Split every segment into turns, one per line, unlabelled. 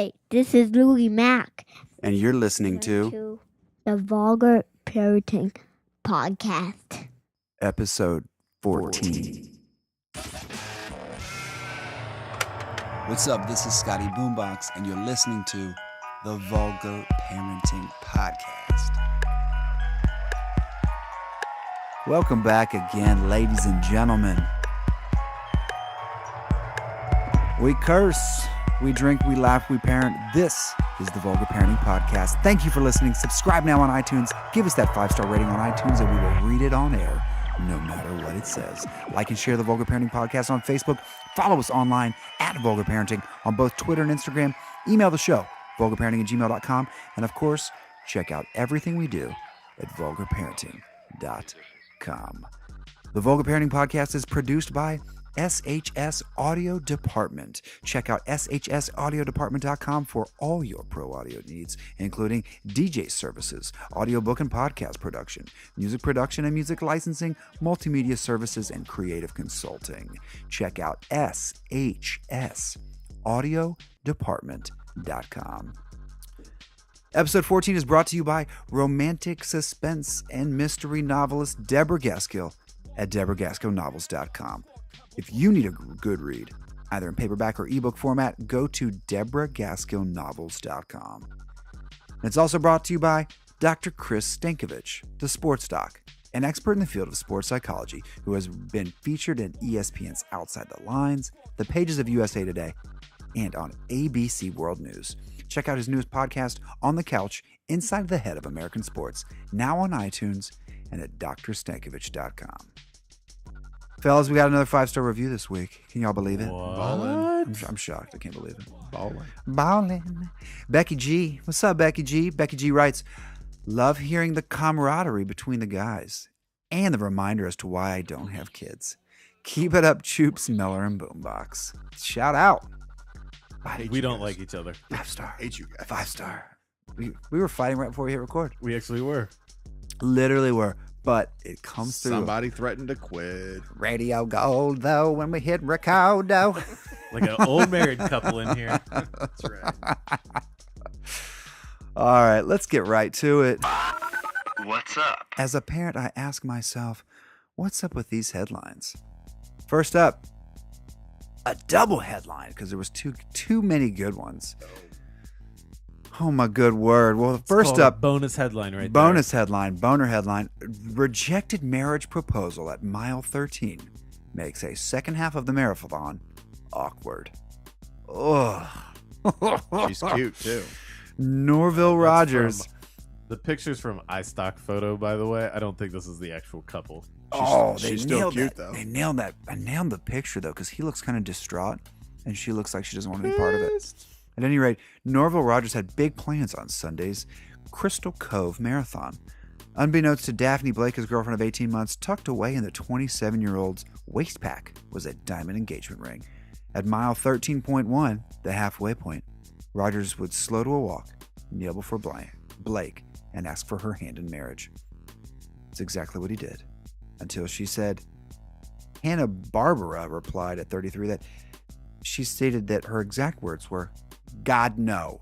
Hi, this is Louie Mack.
And you're listening to
the Vulgar Parenting Podcast.
Episode 14.
What's up? This is Scotty Boombox, and you're listening to the Vulgar Parenting Podcast.
Welcome back again, ladies and gentlemen. We curse, we drink, we laugh, we parent. This is the Vulgar Parenting Podcast. Thank you for listening. Subscribe now on iTunes. Give us that 5-star rating on iTunes, and we will read it on air, no matter what it says. Like and share the Vulgar Parenting Podcast on Facebook. Follow us online at Vulgar Parenting on both Twitter and Instagram. Email the show, vulgarparenting@gmail.com. And of course, check out everything we do at vulgarparenting.com. The Vulgar Parenting Podcast is produced by SHS Audio Department. Check out shsaudiodepartment.com for all your pro audio needs, including DJ services, audiobook and podcast production, music production and music licensing, multimedia services, and creative consulting. Check out shsaudiodepartment.com. Episode 14 is brought to you by romantic suspense and mystery novelist Deborah Gaskill at deborahgaskillnovels.com. If you need a good read, either in paperback or ebook format, go to deborahgaskillnovels.com. And it's also brought to you by Dr. Chris Stankovich, the sports doc, an expert in the field of sports psychology who has been featured in ESPN's Outside the Lines, the pages of USA Today, and on ABC World News. Check out his newest podcast, On the Couch, Inside the Head of American Sports, now on iTunes and at drstankovich.com. Fellas, we got another 5-star review this week. Can y'all believe it?
What?
I'm shocked. I can't believe it.
Ballin'.
Becky G. What's up, Becky G? Becky G writes, love hearing the camaraderie between the guys and the reminder as to why I don't have kids. Keep it up, Choops, Miller, and Boombox. Shout out.
We don't like each other.
5-star.
Hate you guys.
5-star. We were fighting right before we hit record.
We actually were.
Literally were. But it comes through.
Somebody threatened to quit.
Radio gold, though, when we hit record, though.
Like an old married couple in here.
That's right.
All right, let's get right to it.
What's up?
As a parent, I ask myself, what's up with these headlines? First up, a double headline, because there was too many good ones. Oh, my good word. Well, first up,
bonus headline right
bonus headline, boner headline, rejected marriage proposal at mile 13 makes a second half of the marathon awkward. Ugh.
She's cute, too.
Norville
there.
Rogers.
The picture's from iStock Photo, by the way. I don't think this is the actual couple.
She's still
nailed
cute,
that.
though.
They nailed that. I nailed the picture, though, because he looks kind of distraught, and she looks like she doesn't want to be part of it. At any rate, Norville Rogers had big plans on Sunday's Crystal Cove Marathon. Unbeknownst to Daphne Blake, his girlfriend of 18 months, tucked away in the 27-year-old's waist pack was a diamond engagement ring. At mile 13.1, the halfway point, Rogers would slow to a walk, kneel before Blake, and ask for her hand in marriage. It's exactly what he did. Until she said, Hannah Barbara replied at 33 that she stated that her exact words were, God, no.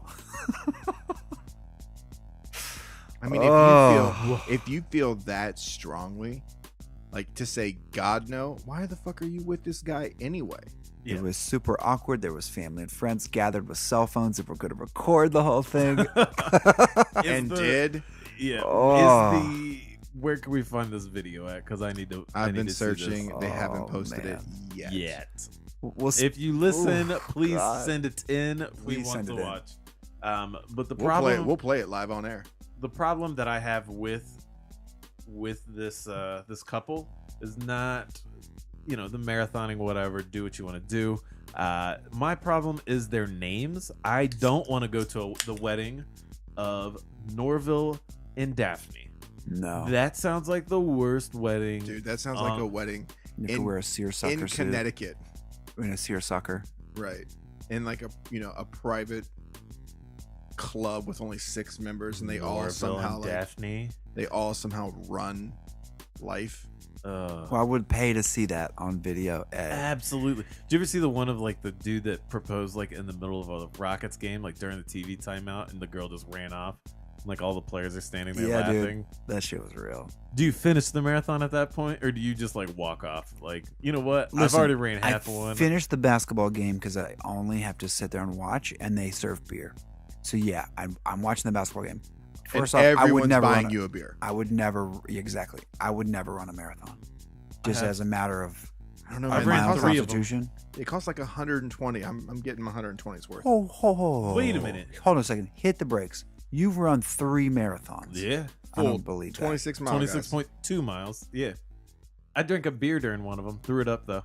I mean, if you feel that strongly, like to say God no, why the fuck are you with this guy anyway?
Yeah.
It was super awkward. There was family and friends gathered with cell phones that were going to record the whole thing.
Did?
Yeah.
Oh.
Where can we find this video at? Because I need to.
I've been
to see
searching.
this.
They haven't posted
man.
it
Yet.
We'll
If you listen, please
God.
send it in. We
Please
want
send
to
it in.
watch. But the
We'll
problem,
we'll play it live on air.
the problem that I have with this this couple is not, the marathoning, whatever. Do what you want to do. My problem is their names. I don't want to go to the wedding of Norville and Daphne.
No.
That sounds like the worst wedding.
Dude, that sounds like a wedding
You have to wear a seersucker
in
suit.
Connecticut.
In a seersucker.
Right. In like a private club with only 6 members, and they all
Norville
somehow
and Daphne.
they all somehow run life.
Well, I would pay to see that on video.
Absolutely. Did you ever see the one of like the dude that proposed like in the middle of a Rockets game, like during the TV timeout, and the girl just ran off? Like all the players are standing there laughing.
Dude, that shit was real.
Do you finish the marathon at that point, or do you just like walk off? Like, you know what?
Listen,
I've already ran half of one.
I finished the basketball game because I only have to sit there and watch, and they serve beer. So yeah, I'm watching the basketball game. First off, I would never
buying you a beer.
I would never exactly. I would never run a marathon, just as a matter of.
I don't know.
I've
man.
ran
It costs
3
like-
of them.
Constitution.
It costs like 120. I'm getting my 120's worth.
Oh,
Wait a minute.
Hold on a second. Hit the brakes. You've run 3 marathons.
Yeah.
I don't believe that.
26 miles.
26.2 miles. Yeah. I drank a beer during one of them. Threw it up though.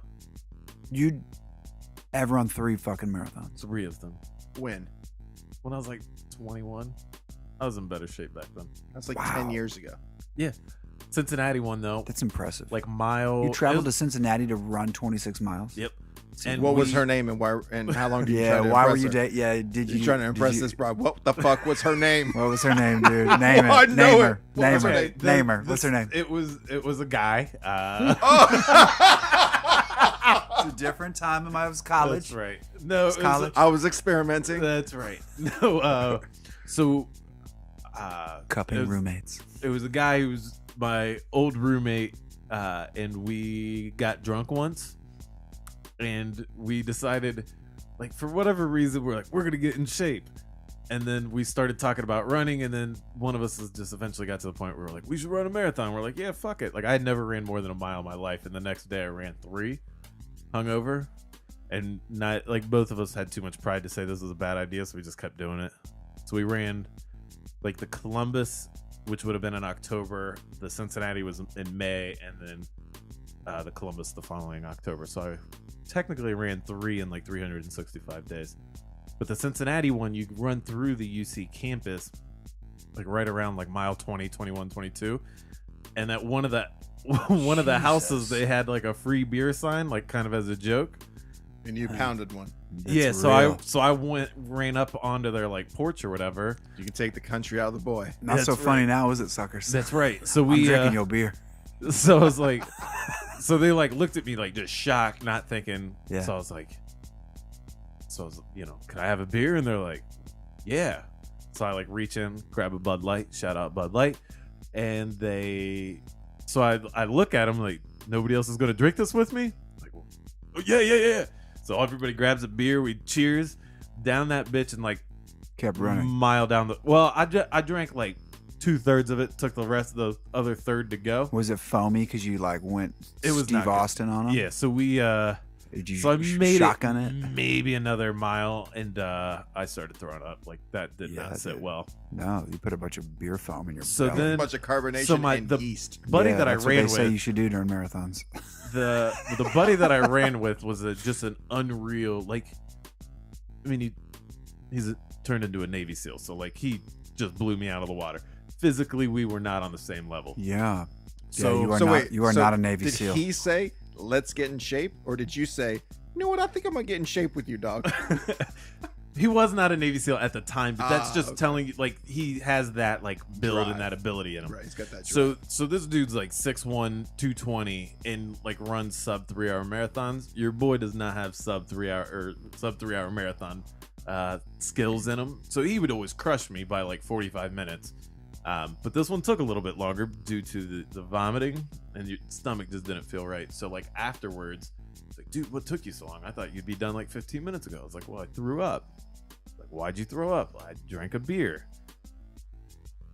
You ever run 3 fucking marathons?
3 of them.
When?
When I was like 21. I was in better shape back then.
That's like
Wow.
10 years ago.
Yeah. Cincinnati one though.
That's impressive.
Like mile.
You traveled
it
to
was-
Cincinnati to run 26 miles.
Yep.
And
What was
we-
her name and why? And how long did you
Yeah.
try to
Why were
impress
you
her?
dating? Yeah. Did you?
You trying to
did
impress
you-
this bride? What the fuck was her name?
What was her name, dude? Name
I
it.
know
Name
it.
her.
What was
Name
her
her.
name?
Name her. What's her name?
It was a guy.
It's a different time in my college.
That's right. No,
It's
it was-
college.
I was experimenting.
That's right. No. So.
Cupping
it was-
roommates.
It was a guy who was my old roommate, and we got drunk once, and we decided, like, for whatever reason, we're gonna get in shape, and then we started talking about running, and then one of us just eventually got to the point where we're like, we should run a marathon. We're like, yeah, fuck it. Like, I had never ran more than a mile in my life, and the next day I ran 3, hungover, and not like both of us had too much pride to say this was a bad idea, so we just kept doing it. So we ran like the Columbus, which would have been in October, the Cincinnati was in May, and then the Columbus the following October. So I technically ran 3 in like 365 days. But the Cincinnati one, you run through the UC campus, like right around like mile 20, 21, 22. And at one of the houses, they had like a free beer sign, like kind of as a joke.
And you pounded one.
Yeah,
That's
so I
real.
ran up onto their like porch or whatever.
You can take the country out of the boy.
Not
That's
so funny
right.
now, is it, suckers?
That's right. So
I'm
we
drinking your beer.
so I was like, so they like looked at me like just shocked, not thinking.
Yeah.
So I was, can I have a beer? And they're like, yeah. So I like reach in, grab a Bud Light, shout out Bud Light, and so I look at them like, nobody else is gonna drink this with me. Like, oh, yeah. So everybody grabs a beer, we cheers down that bitch, and like
Kept running.
mile down the. Well, I drank like 2/3 of it, took the rest of the other third to go.
Was it foamy because you like went
It was not
Steve
good.
Austin on him?
Yeah, so we
Did you
so I made
shotgun
it,
it?
maybe another mile, and I started throwing up. Like that did
Yeah,
not
it
sit
did.
well.
No, you put a bunch of beer foam in your
So
belly.
A
then
bunch of carbonation
so
and
the
yeast.
buddy
Yeah,
that I
that's what
ran
they say you
with,
should do during marathons.
the buddy that I ran with was just an unreal. Like, I mean, he's turned into a Navy SEAL, so like he just blew me out of the water. Physically, we were not on the same level.
Yeah.
So
you are
So
not.
wait,
You are
so
not a Navy
did
SEAL.
he say, let's get in shape? Or did you say, you know what, I think I'm going to get in shape with you, dog?
He was not a Navy SEAL at the time, but that's just
okay.
telling you, like, he has that like build
Drive.
and that ability in him.
Right, he's got that
So this dude's like 6'1", 220, and like runs sub 3 hour marathons. Your boy does not have sub 3 hour marathon skills in him. So he would always crush me by like 45 minutes. But this one took a little bit longer due to the vomiting, and your stomach just didn't feel right. So like afterwards, it's like, dude, what took you so long? I thought you'd be done like 15 minutes ago. I was like, well, I threw up. Like, why'd you throw up? I drank a beer.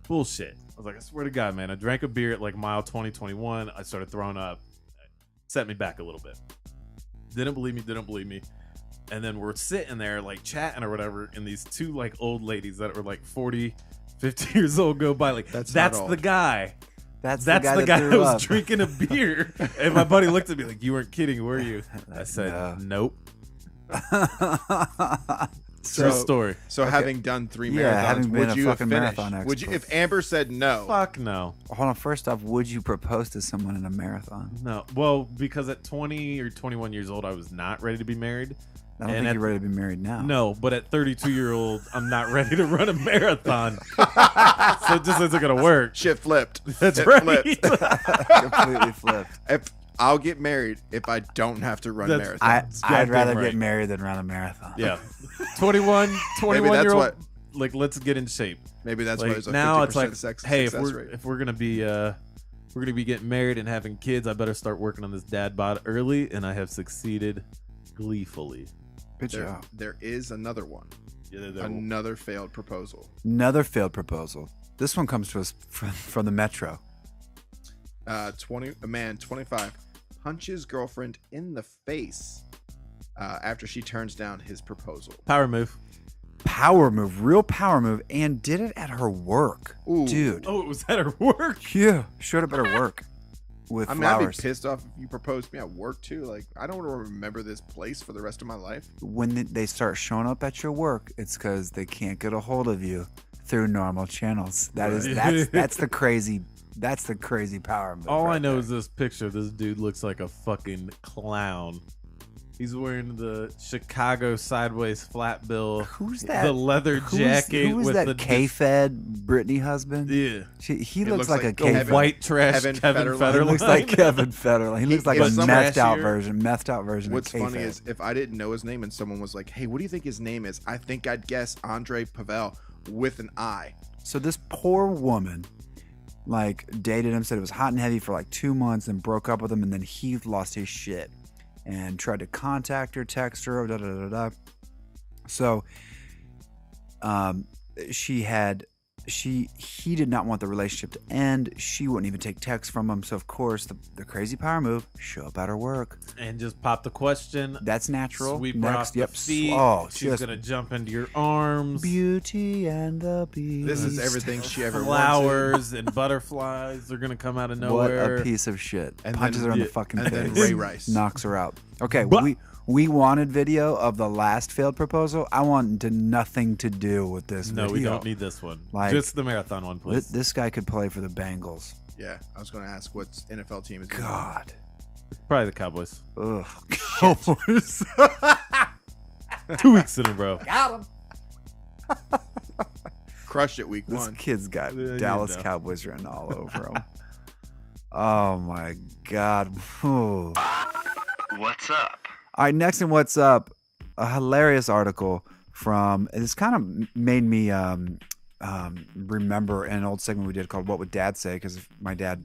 Bullshit. I was like, I swear to God, man, I drank a beer at like mile 20, 21. I started throwing up. Set me back a little bit. Didn't believe me. And then we're sitting there like chatting or whatever, and these 2 like old ladies that were like 40, 50 years old go by like,
That's
that's
not
the
old.
guy.
That's
That's the
that
guy
threw
that was
up.
drinking a beer. And my buddy looked at me like, you weren't kidding, were you? I said,
No.
nope.
So-
True story.
So having done 3
Yeah,
marathons,
having been
would
a
you have
fucking
finished?
marathon
Would you,
expert.
if Amber said no,
Fuck no.
Hold on. First off, would you propose to someone in a marathon?
No. Well, because at 20 or 21 years old, I was not ready to be married.
I don't think you're ready to be married now.
No, but at 32-year-old, I'm not ready to run a marathon. So it just isn't going to work.
Shit flipped.
That's
It
right.
flipped.
Completely flipped.
I'll get married if I don't have to run
That's-
marathons.
I'd
goddamn
rather
right.
get married than run a marathon.
Yeah. 21-year-old,
what-
like, let's get in shape.
Maybe that's
Like,
why there's a
now
50%
it's like,
sex,
hey,
success rate.
if we're gonna be getting married and having kids, I better start working on this dad bod early, and I have succeeded gleefully.
Good job.
There is another one.
Yeah,
Another failed proposal.
Another failed proposal. This one comes to us from the Metro.
A man, 25, punches girlfriend in the face after she turns down his proposal.
Power move.
Power move, real power move, and did it at her work.
Ooh.
Dude.
Oh, it was at her work.
Yeah, showed up at her work with
I mean, I'd be
flowers.
pissed off if you proposed to me at work too. Like, I don't want to remember this place for the rest of my life.
When they start showing up at your work, it's because they can't get a hold of you through normal channels. That's the crazy power move.
All I
right
know
there.
is this picture. This dude looks like a fucking clown. He's wearing the Chicago sideways flat bill.
Who's that?
The leather jacket
Who was
with
that
the
K-Fed Britney husband?
Yeah.
He
It
looks
looks
like a
like
K-Fed.
White trash
Kevin
Kevin
Federline.
He
Federline.
looks like Kevin Federline. He looks like
He
a
is
methed out
trashier.
version
What's
of K-Fed.
funny is if I didn't know his name and someone was like, hey, what do you think his name is? I think I'd guess Andre Pavel with an I.
So this poor woman, like, dated him, said it was hot and heavy for like 2 months, and broke up with him, and then he lost his shit and tried to contact her, text her, da da da da. So, he did not want the relationship to end. She wouldn't even take texts from him. So of course, the crazy power move: show up at her work.
And just pop the question.
That's natural.
Sweep her
Next,
off the
yep.
feet.
Oh,
She's
just
gonna jump into your arms.
Beauty and the Beast.
This is everything she ever wanted.
Flowers and butterflies are gonna come out of nowhere.
What a piece of shit.
And
Punches
then-
her in the
yeah,
fucking
and
face.
then Ray Rice.
Knocks her out. Okay,
But-
we wanted video of the last failed proposal. I want nothing to do with this
No,
video.
we don't need this one.
Like-
Just the marathon one, please.
This guy could play for the Bengals.
Yeah, I was going to ask what NFL team is he on?
God.
Probably the Cowboys.
Ugh. Cowboys.
2 weeks in a row.
Crushed it week
This
one.
kid's got
Yeah, you
Dallas
know.
Cowboys written all over him. Oh my God. Ooh.
What's up?
All right, next in What's Up, a hilarious article from, this kind of made me remember an old segment we did called What Would Dad Say? Because if my dad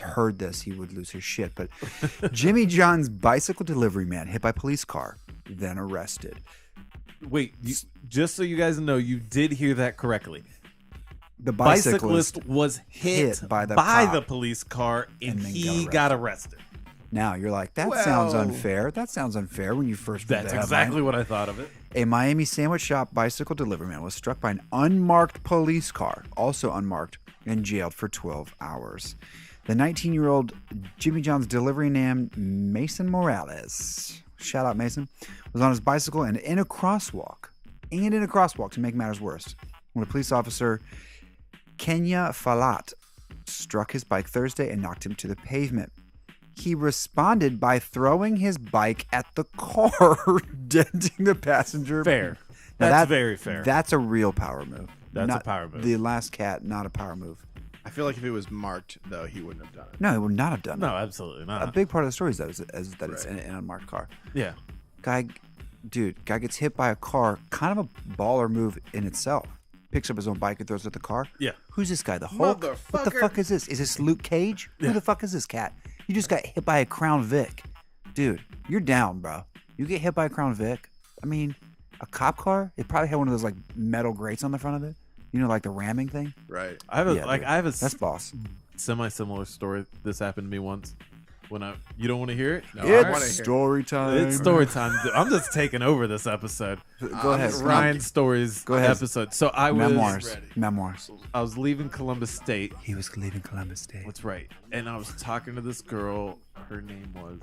heard this, he would lose his shit. But Jimmy John's bicycle delivery man hit by police car, then arrested.
Wait, just so you guys know, you did hear that correctly.
The
Bicyclist was hit
by the
by
cop.
the police car, and
And then
he
got
got arrested.
Now you're like, that sounds
Well-
unfair. That sounds unfair when you first read
That's
the
exactly
headline.
what I thought of it.
A Miami sandwich shop bicycle delivery man was struck by an unmarked police car, also unmarked, and jailed for 12 hours. The 19-year-old Jimmy John's delivery man, Mason Morales, shout out Mason, was on his bicycle and in a crosswalk to make matters worse, when a police officer, Kenya Falat, struck his bike Thursday and knocked him to the pavement. He responded by throwing his bike at the car, denting the passenger.
Fair.
Now
That's very fair.
That's a real power move.
That's
Not
a power move.
The last cat, not a power move.
I feel like if it was marked, though, he wouldn't have done it.
No, he would not have done
No,
that.
absolutely
A
not.
big part of the story is that it's
Right.
in an unmarked car.
Yeah.
Guy gets hit by a car, kind of a baller move in itself. Picks up his own bike and throws it at the car.
Yeah.
Who's this guy? The Hulk? What the
Motherfucker.
fuck is this? Is this Luke Cage? Who the fuck is this cat? You just got hit by a Crown Vic. Dude, you're down, bro. You get hit by a Crown Vic. I mean, a cop car, it probably had one of those like metal grates on the front of it. You know, like the ramming thing?
Right.
I have a
Yeah,
like
dude.
I have a
That's boss.
semi-similar story. This happened to me once. When you don't want to hear it?
No, I wanna hear it.
story time.
It's story time. I'm just taking over this episode.
Go ahead.
just
Ryan Stories
Go ahead.
episode. So I was
Memoirs.
I was leaving Columbus State.
He was leaving Columbus State.
That's right. And I was talking to this girl. Her name was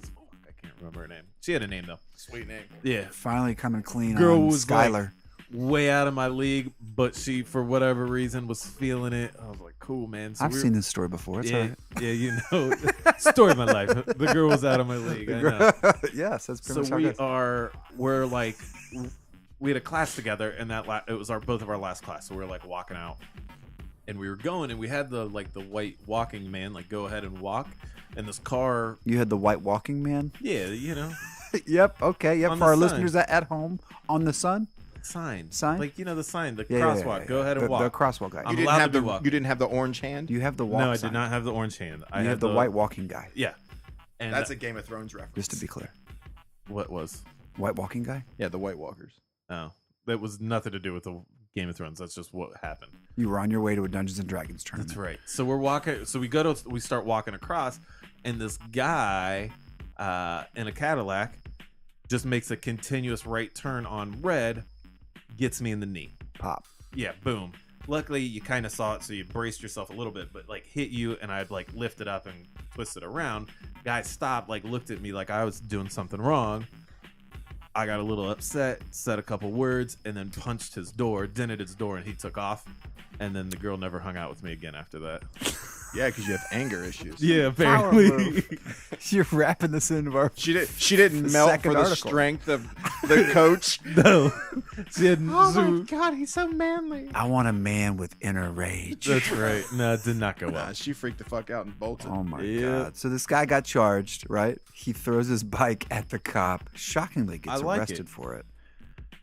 I can't remember her name. She had a name though.
Sweet name.
Yeah.
Finally coming clean
Girl
on
was
Skylar.
way out of my league, but she, for whatever reason, was feeling it. I was like, cool, man. So
I've seen this story before. It's all
yeah,
right.
yeah, you know, story of my life. The girl was out of my league. I know.
Yes, that's pretty
So
much how it goes.
we're like, we had a class together, and it was both of our last class. So we were like walking out, and we were going, and we had the white walking man like go ahead and walk, and this car.
You had the white walking man?
Yeah, you know.
Yep. Okay. Yep.
On
For
the
our
sign.
listeners at home, on the sun.
Sign,
Sign?
the sign, the
Yeah,
crosswalk. Go ahead and
the,
walk.
The crosswalk guy.
I'm
You didn't
allowed
have
to
the
walk.
you didn't have the orange hand.
You have the walk
No, I
sign.
did not have the orange hand. I
You
had
have the white walking guy.
Yeah, and
That's a Game of Thrones reference.
Just to be clear,
what was?
white walking guy.
Yeah, the White Walkers.
Oh, that was nothing to do with the Game of Thrones. That's just what happened.
You were on your way to a Dungeons and Dragons tournament.
That's right. So we're walking. So we start walking across, and this guy in a Cadillac just makes a continuous right turn on red, gets me in the knee.
Pop.
Yeah, boom. Luckily, you kind of saw it, so you braced yourself a little bit, but like hit you, and I'd like lift it up and twist it around. Guy stopped, like looked at me like I was doing something wrong. I got a little upset, said a couple words, and then punched his door, dented his door, and he took off. And then the girl never hung out with me again after that.
Yeah, because you have anger issues.
Yeah,
Power
apparently.
You're wrapping this into our.
She didn't
The
melt
second
for the
article.
strength of the coach.
No. She had
God, he's so manly.
I want a man with inner rage.
That's right. No, it did not go well.
Nah, she freaked the fuck out and bolted.
Oh my
Yeah.
god! So this guy got charged, right? He throws his bike at the cop. Shockingly, gets
I like
arrested
it.
for it.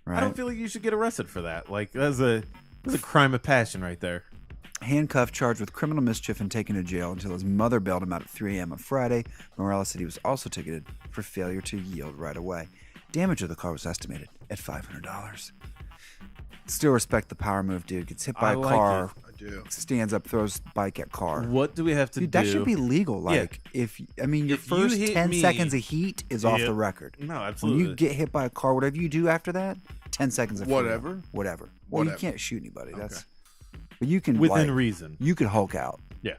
I
Right?
don't feel like you should get arrested for that. Like that's a crime of passion right there.
Handcuffed, charged with criminal mischief, and taken to jail until his mother bailed him out at 3 a.m. on Friday. Morales said he was also ticketed for failure to yield right away. Damage of the car was estimated at $500. Still respect the power move, dude. Gets hit by
I
a
like
car,
I do.
stands up, throws bike at car.
What do we have to
Dude,
do?
that should be legal.
Yeah.
Like, your
If you
first
hit
10
me-
seconds of heat is off
Yeah.
the record.
No,
When
absolutely.
you get hit by a car, whatever you do after that, 10 seconds of freedom.
Whatever?
Whatever. Well, you
Whatever.
can't shoot anybody.
Okay.
That's. But you can
Within
like,
reason.
You could Hulk out.
Yeah.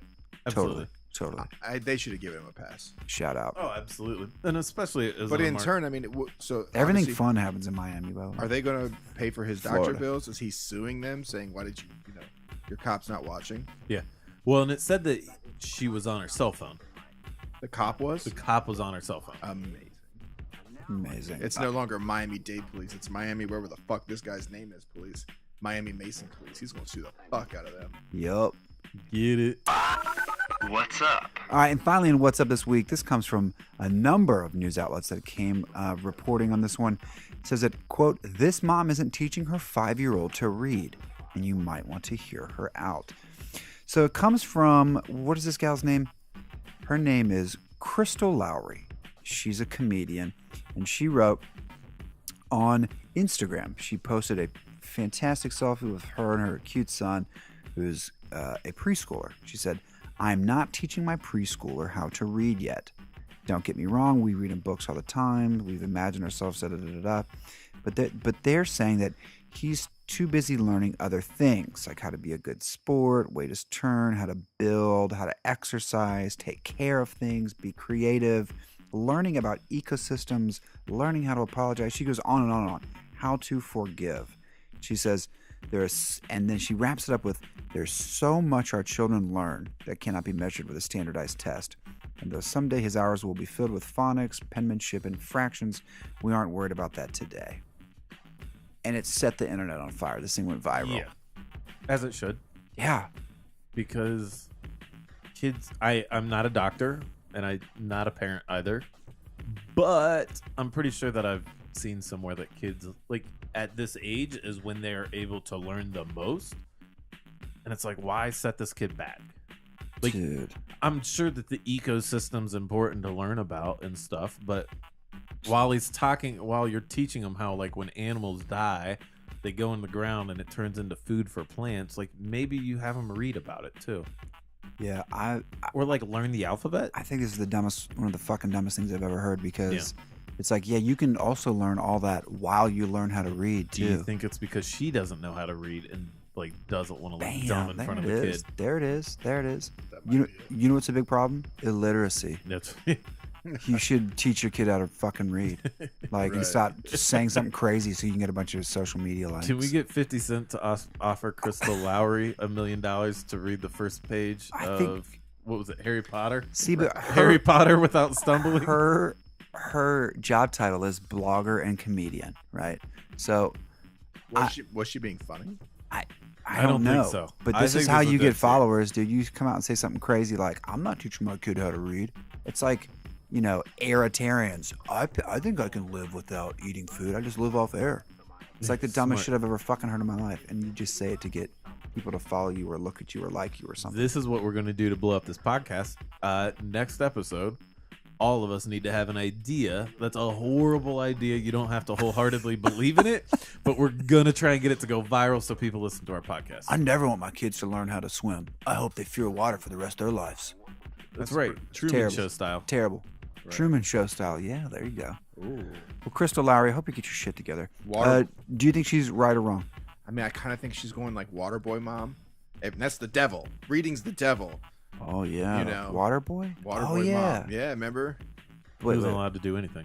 Absolutely.
Totally.
They should have given him a pass.
Shout out.
Oh, absolutely. And especially as
But
a
in
mark-
turn, I mean, so
Everything
obviously,
fun happens in Miami, by the way.
Are they going to pay for his doctor
Florida.
bills? Is he suing them, saying, "Why did you know, your cop's not watching"?
Yeah. Well, and it said that she was on her cell phone.
The cop was
The cop was on her cell phone.
amazing.
Amazing.
It's no longer Miami-Dade Police. It's Miami, wherever the fuck this guy's name is, police. Miami Mason Police. He's going to sue the fuck out of them.
Yup.
Get it?
What's up?
All right, and finally, in What's Up This Week, this comes from a number of news outlets that came reporting on this one. It says that, quote, this mom isn't teaching her 5-year-old to read, and you might want to hear her out. So it comes from, what is this gal's name? Her name is Crystal Lowry. She's a comedian, and she wrote on Instagram, she posted a fantastic selfie with her and her cute son, who's a preschooler. She said, I'm not teaching my preschooler how to read yet. Don't get me wrong, we read in books all the time. We've imagined ourselves, da-da-da-da-da. But they're saying that he's too busy learning other things, like how to be a good sport, wait his turn, how to build, how to exercise, take care of things, be creative, learning about ecosystems, learning how to apologize. She goes on and on and on. How to forgive. She says, and then she wraps it up with, there's so much our children learn that cannot be measured with a standardized test. And though someday his hours will be filled with phonics, penmanship, and fractions, we aren't worried about that today. And it set the internet on fire. This thing went viral.
Yeah. As it should.
Yeah.
Because kids, I'm not a doctor and I'm not a parent either. But I'm pretty sure that I've seen somewhere that kids, like, at this age is when they're able to learn the most. And it's like, why set this kid back? Like,
Dude.
I'm sure that the ecosystem's important to learn about and stuff, but while you're teaching them how, like, when animals die, they go in the ground and it turns into food for plants, like, maybe you have them read about it too.
Yeah,
Or, like, learn the alphabet.
I think this is one of the fucking dumbest things I've ever heard, because it's like, yeah, you can also learn all that while you learn how to read
Do you
too.
think it's because she doesn't know how to read and, like, doesn't want to look dumb in
Bam,
front of
there
the
it is.
kid?
There it is. There it is.
That might
You know,
be it.
you know what's a big problem? Illiteracy.
That's
You should teach your kid how to fucking read. Like, and
Right.
stop saying something crazy so you can get a bunch of social media likes.
Can we get 50 Cent to offer Crystal Lowry $1 million to read the first page
I think-
of what was it, Harry Potter?
See, but
Harry Potter without stumbling.
her job title is blogger and comedian, right? So
Was she being funny?
I
don't
don't
think
know.
so.
But
I
this
think
is how
this was
you
dead
get
serious.
followers, dude. You come out and say something crazy like, "I'm not teaching my kid how to read." It's like, airtarians. I think I can live without eating food. I just live off air. It's like the dumbest
Smart.
shit I've ever fucking heard in my life, and you just say it to get people to follow you or look at you or like you or something.
This is what we're going to do to blow up this podcast. Next episode, all of us need to have an idea. That's a horrible idea. You don't have to wholeheartedly believe in it, but we're going to try and get it to go viral so people listen to our podcast.
I never want my kids to learn how to swim. I hope they fear water for the rest of their lives.
That's right. Truman
terrible.
Show style.
Terrible.
Right.
Truman Show style. Yeah, there you go.
Ooh.
Well, Crystal Lowry, I hope you get your shit together.
Water-
Do you think she's right or wrong?
I mean, I kind of think she's going like Waterboy mom. That's the devil. Reading's the devil.
Oh yeah,
You know,
Waterboy.
Waterboy
Oh yeah.
mom. Yeah, remember?
He
Wait,
wasn't
wait.
allowed to do anything.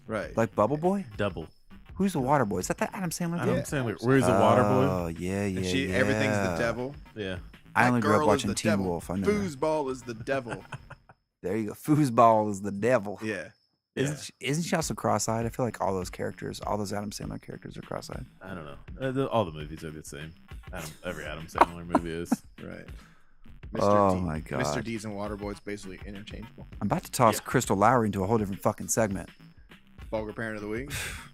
Right.
Like Bubble Boy?
Double.
Who's the Water Boy? Is that Adam Sandler?
Adam
kid?
Sandler. Where's the water boy?
Oh yeah, yeah,
and she,
yeah.
everything's the devil.
Yeah.
I
That
only grew up
girl is
watching
the
Teen
devil.
Wolf. I know.
Foosball is the devil.
There you go. Foosball is the devil.
Yeah.
Isn't she also cross-eyed? I feel like all those characters, all those Adam Sandler characters are cross-eyed.
I don't know. All the movies are the same. Every Adam Sandler movie is.
Right.
Oh,
D.
my God.
Mr. D's and Waterboy's basically interchangeable.
I'm about to toss Crystal Lowry into a whole different fucking segment.
Vulgar parent of the week.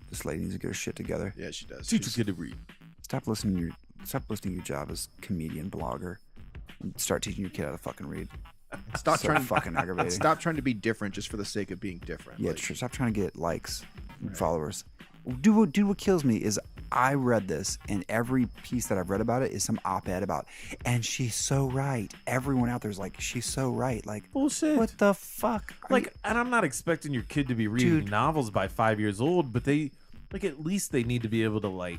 This lady needs to get her shit together.
Yeah, she does.
Teachers get to read.
Stop listing your job as comedian, blogger, and start teaching your kid how to fucking read.
Stop
So
trying.
fucking aggravating.
Stop trying to be different just for the sake of being different.
Yeah,
Like,
stop trying to get likes and followers. Dude, what kills me is I read this, and every piece that I've read about it is some op-ed about, and she's so right. Everyone out there is like, she's so right. Like,
Bullshit.
what the fuck?
And I'm not expecting your kid to be reading
Dude.
novels by 5 years old, but they, at least they need to be able to,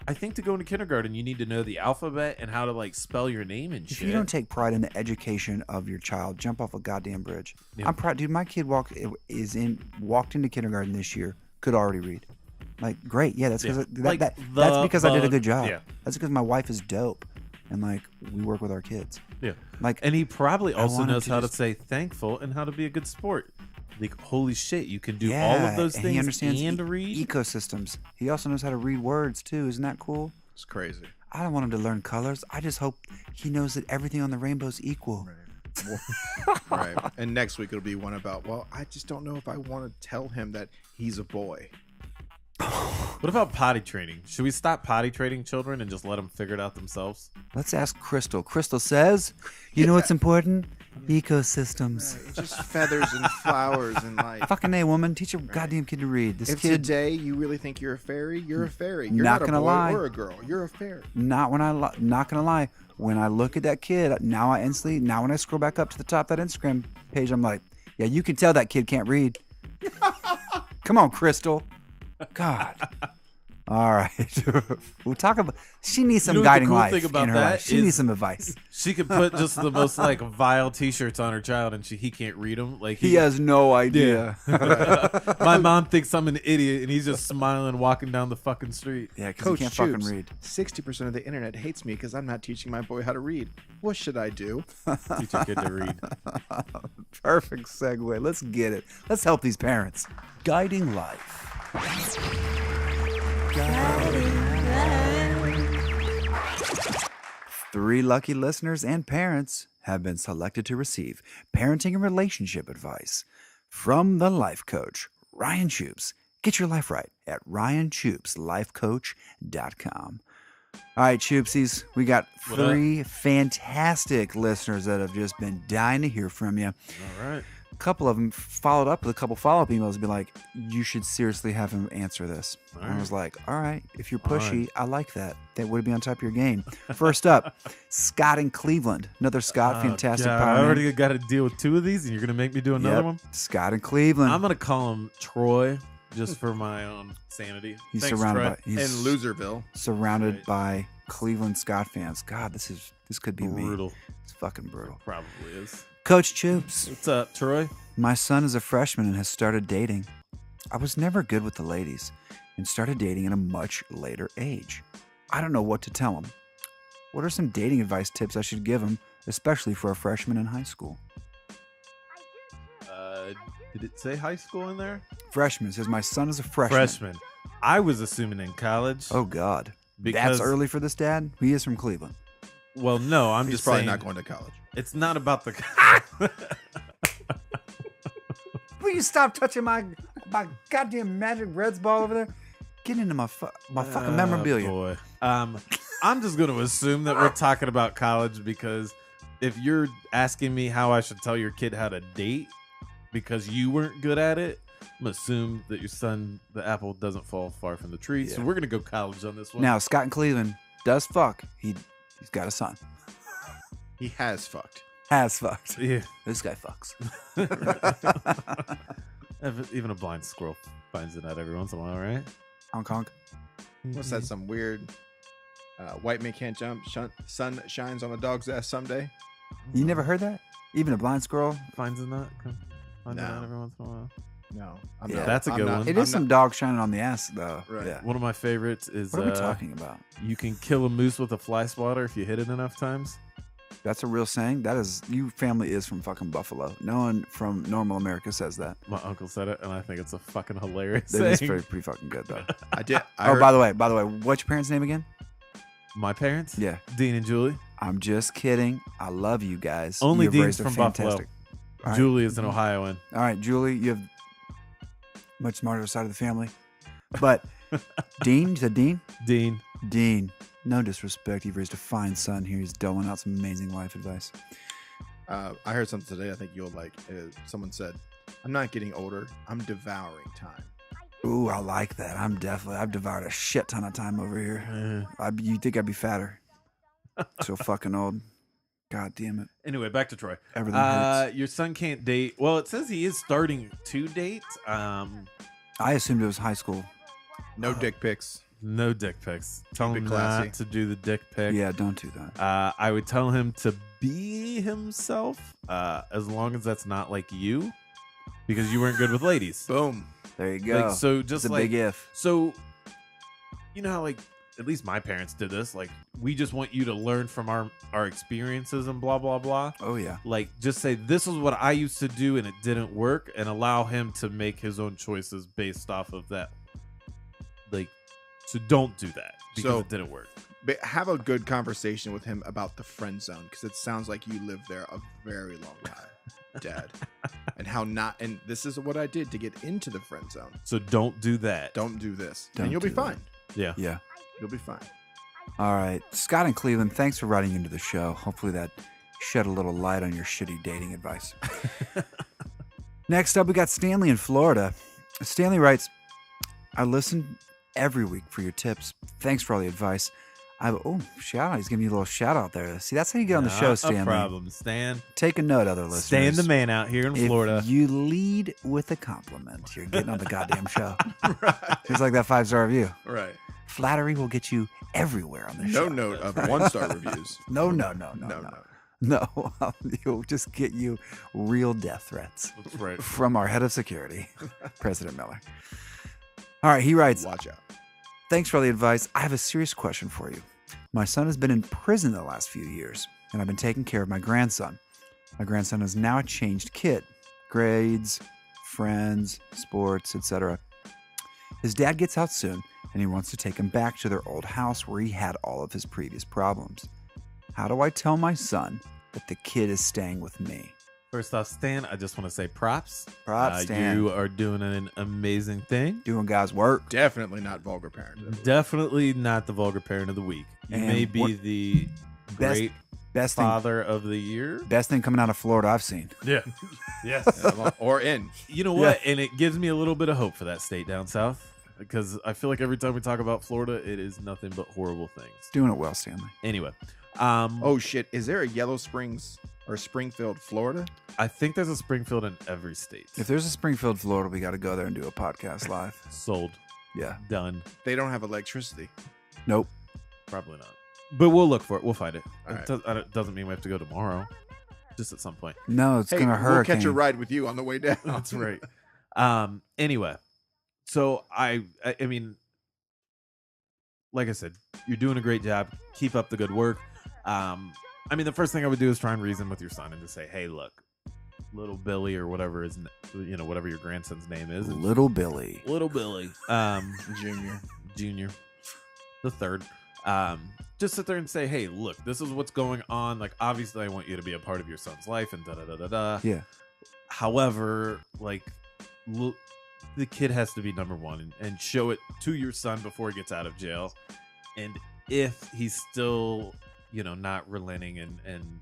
I think to go into kindergarten, you need to know the alphabet and how to, spell your name and
If
shit.
you don't take pride in the education of your child, jump off a goddamn bridge.
Yeah.
I'm proud, dude. My kid walked into kindergarten this year, could already read. Like, great, yeah. That's because
Yeah.
that's because I did a good job.
Yeah.
That's because my wife is dope, and we work with our kids.
Yeah.
Like,
And he probably
I
also
want him
knows
to
how
just-
to say thankful and how to be a good sport. Holy shit, you can do
yeah,
all of those
and
things
he understands
and read?
ecosystems. He also knows how to read words too. Isn't that cool?
It's crazy.
I don't want him to learn colors. I just hope he knows that everything on the rainbow is equal.
Right. And next week it'll be one about, well, I just don't know if I want to tell him that he's a boy.
What about potty training? Should we stop potty training children and just let them figure it out themselves?
Let's ask Crystal. Crystal says, "You know what's important? Ecosystems."
It's just feathers and flowers and life.
Fucking A, woman. Teach your goddamn kid to read. This
If
kid,
today you really think you're a fairy, you're a fairy. You're
Not
not,
gonna
a boy
lie.
or a girl. You're a fairy.
not gonna lie. When I look at that kid, now when I scroll back up to the top of that Instagram page, I'm like, yeah, you can tell that kid can't read. Come on, Crystal. God. All right. We'll talk about. She needs some
You know what the
guiding
cool
life
thing about
in her
that
life. She
is-
needs some advice.
She could put just the most vile T-shirts on her child, and he can't read them.
He has no idea.
My mom thinks I'm an idiot, and he's just smiling, walking down the fucking street.
Yeah, because
Coach
he can't fucking
Choops,
read.
60% of the internet hates me because I'm not teaching my boy how to read. What should I do?
Teach your kid to read.
Perfect segue. Let's get it. Let's help these parents. Guiding life. Three lucky listeners and parents have been selected to receive parenting and relationship advice from the life coach, Ryan Choops. Get your life right at ryanchoopslifecoach.com. All right, Choopsies, we got
What up?
three fantastic listeners that have just been dying to hear from you.
All right.
A couple of them followed up with a couple follow-up emails and be like, you should seriously have him answer this.
All
And I
right.
was like, all right, if you're
All
pushy,
right.
I like that. That would be on top of your game. First up, Scott in Cleveland. Another Scott,
Oh,
fantastic
God,
power
I
man.
already got to deal with two of these, and you're going to make me do another
Yep,
one?
Scott in Cleveland.
I'm going to call him Troy, just for my own sanity.
He's
Thanks,
surrounded
Troy.
by he's
In Loserville.
surrounded
Right.
by Cleveland Scott fans. God, this could be me.
Brutal.
It's fucking brutal.
Probably is.
Coach Choops,
What's up, Troy?
my son is a freshman and has started dating. I was never good with the ladies and started dating at a much later age. I don't know what to tell him. What are some dating advice tips I should give him, especially for a freshman in high school?
Did it say high school in there?
Freshman. It says my son is a freshman.
Freshman. I was assuming in college.
Oh, God.
Because-
That's early for this dad? He is from Cleveland.
Well, no, I'm
He's
just
probably
saying
not going to college.
it's not about the.
Will you stop touching my goddamn magic Reds ball over there? Get into my fucking memorabilia.
Boy. I'm just going to assume that we're talking about college because if you're asking me how I should tell your kid how to date because you weren't good at it, I'm going to assume that your son, the apple doesn't fall far from the tree. So
Yeah.
we're going to go college on this one.
Now, Scott in Cleveland does fuck. He's got a son.
He has fucked.
Has fucked.
Yeah.
This guy fucks.
Even a blind squirrel finds it out every once in a while, right?
Hong Kong.
What's that? Some weird white man can't jump. Sun shines on a dog's ass someday.
You never heard that? Even a blind squirrel?
Finds it out
No.
every once in a while.
No,
Yeah.
That's a good one.
It is some dog shining on the ass, though.
Right.
Yeah.
One of my favorites is
What are we talking about?
you can kill a moose with a fly swatter if you hit it enough times.
That's a real saying? That is, you family is from fucking Buffalo. No one from normal America says that.
My uncle said it, and I think it's a fucking hilarious
That is
saying.
pretty fucking good, though.
I did.
By the way, what's your parents' name again?
My parents?
Yeah.
Dean and Julie.
I'm just kidding. I love you guys.
Only
You've
Dean's
raised a
from
fantastic. All right.
Julie is an Ohioan.
All right, Julie, you have much smarter side of the family. But Dean, you said Dean?
Dean.
No disrespect. You've raised a fine son here. He's doling out some amazing life advice.
I heard something today. I think you'll like. Someone said, "I'm not getting older. I'm devouring time."
Ooh, I like that. I've devoured a shit ton of time over here. You think I'd be fatter? So fucking old. God damn it.
Anyway, back to Troy.
Everything hurts.
Your son can't date. Well, it says he is starting to date.
I assumed it was high school.
No dick pics.
No dick pics. Tell
Keep
him
it classy.
not to do the dick pic.
Yeah, don't do that.
I would tell him to be himself, as long as that's not like you, because you weren't good with ladies.
Boom.
There you go.
Like, so just
it's a
like
big if.
So, you know how like at least my parents did this. Like we just want you to learn from our experiences and blah blah blah.
Oh yeah.
Like just say this is what I used to do and it didn't work, and allow him to make his own choices based off of that. Like, so don't do that because
So-
it didn't work.
But have a good conversation with him about the friend zone because it sounds like you lived there a very long time, Dad. And this is what I did to get into the friend zone.
So don't do that.
Don't do this,
Don't
and you'll be
do that.
fine.
Yeah.
Yeah.
You'll be fine.
All right. Scott in Cleveland, thanks for writing into the show. Hopefully that shed a little light on your shitty dating advice. Next up, we got Stanley in Florida. Stanley writes, I listen every week for your tips. Thanks for all the advice. Shout out. He's giving you a little shout out there. See, that's how you get on the show, Stanley.
No problem, Stan.
Take a note, other listeners.
Stan the man out here in Florida.
If you lead with a compliment, you're getting on the goddamn show. It's like that 5-star review.
Right.
Flattery will get you everywhere on the
No
show.
note of 1-star reviews.
No.
No.
No, it'll just get you real death threats
That's right.
from our head of security, President Miller. All right, he writes,
Watch out.
thanks for all the advice. I have a serious question for you. My son has been in prison the last few years, and I've been taking care of my grandson. My grandson is now a changed kid. Grades, friends, sports, etc. His dad gets out soon, and he wants to take him back to their old house where he had all of his previous problems. How do I tell my son that the kid is staying with me?
First off, Stan, I just want to say props.
Props, Stan.
You are doing an amazing thing.
Doing God's work.
Definitely not vulgar parent.
Definitely not the vulgar parent of the week. You
And
may be
what-
the great
Best thing,
father of the year.
best thing coming out of Florida I've seen.
Yeah. Yes.
Or in.
You know what? And it gives me a little bit of hope for that state down south, because I feel like every time we talk about Florida, it is nothing but horrible things.
Doing it well, Stanley.
Anyway,
Oh shit! Is there a Yellow Springs or Springfield, Florida?
I think there's a Springfield in every state.
If there's a Springfield, Florida, we got to go there and do a podcast live.
Sold.
Yeah.
Done.
They don't have electricity.
Nope.
Probably not. But we'll look for it. We'll find it.
All
It doesn't mean we have to go tomorrow. just at some point.
No, it's
Hey,
gonna
we'll
hurricane.
catch a ride with you on the way down.
That's right. Anyway, so I mean, like I said, you're doing a great job. Keep up the good work. I mean, the first thing I would do is try and reason with your son and just say, hey, look, little Billy or whatever is, whatever your grandson's name is.
Little Billy.
Little Billy. Junior. The third. Just sit there and say, hey, look, this is what's going on. Like, obviously, I want you to be a part of your son's life and da-da-da-da-da.
Yeah.
However, like, the kid has to be number one and show it to your son before he gets out of jail. And if he's still, not relenting and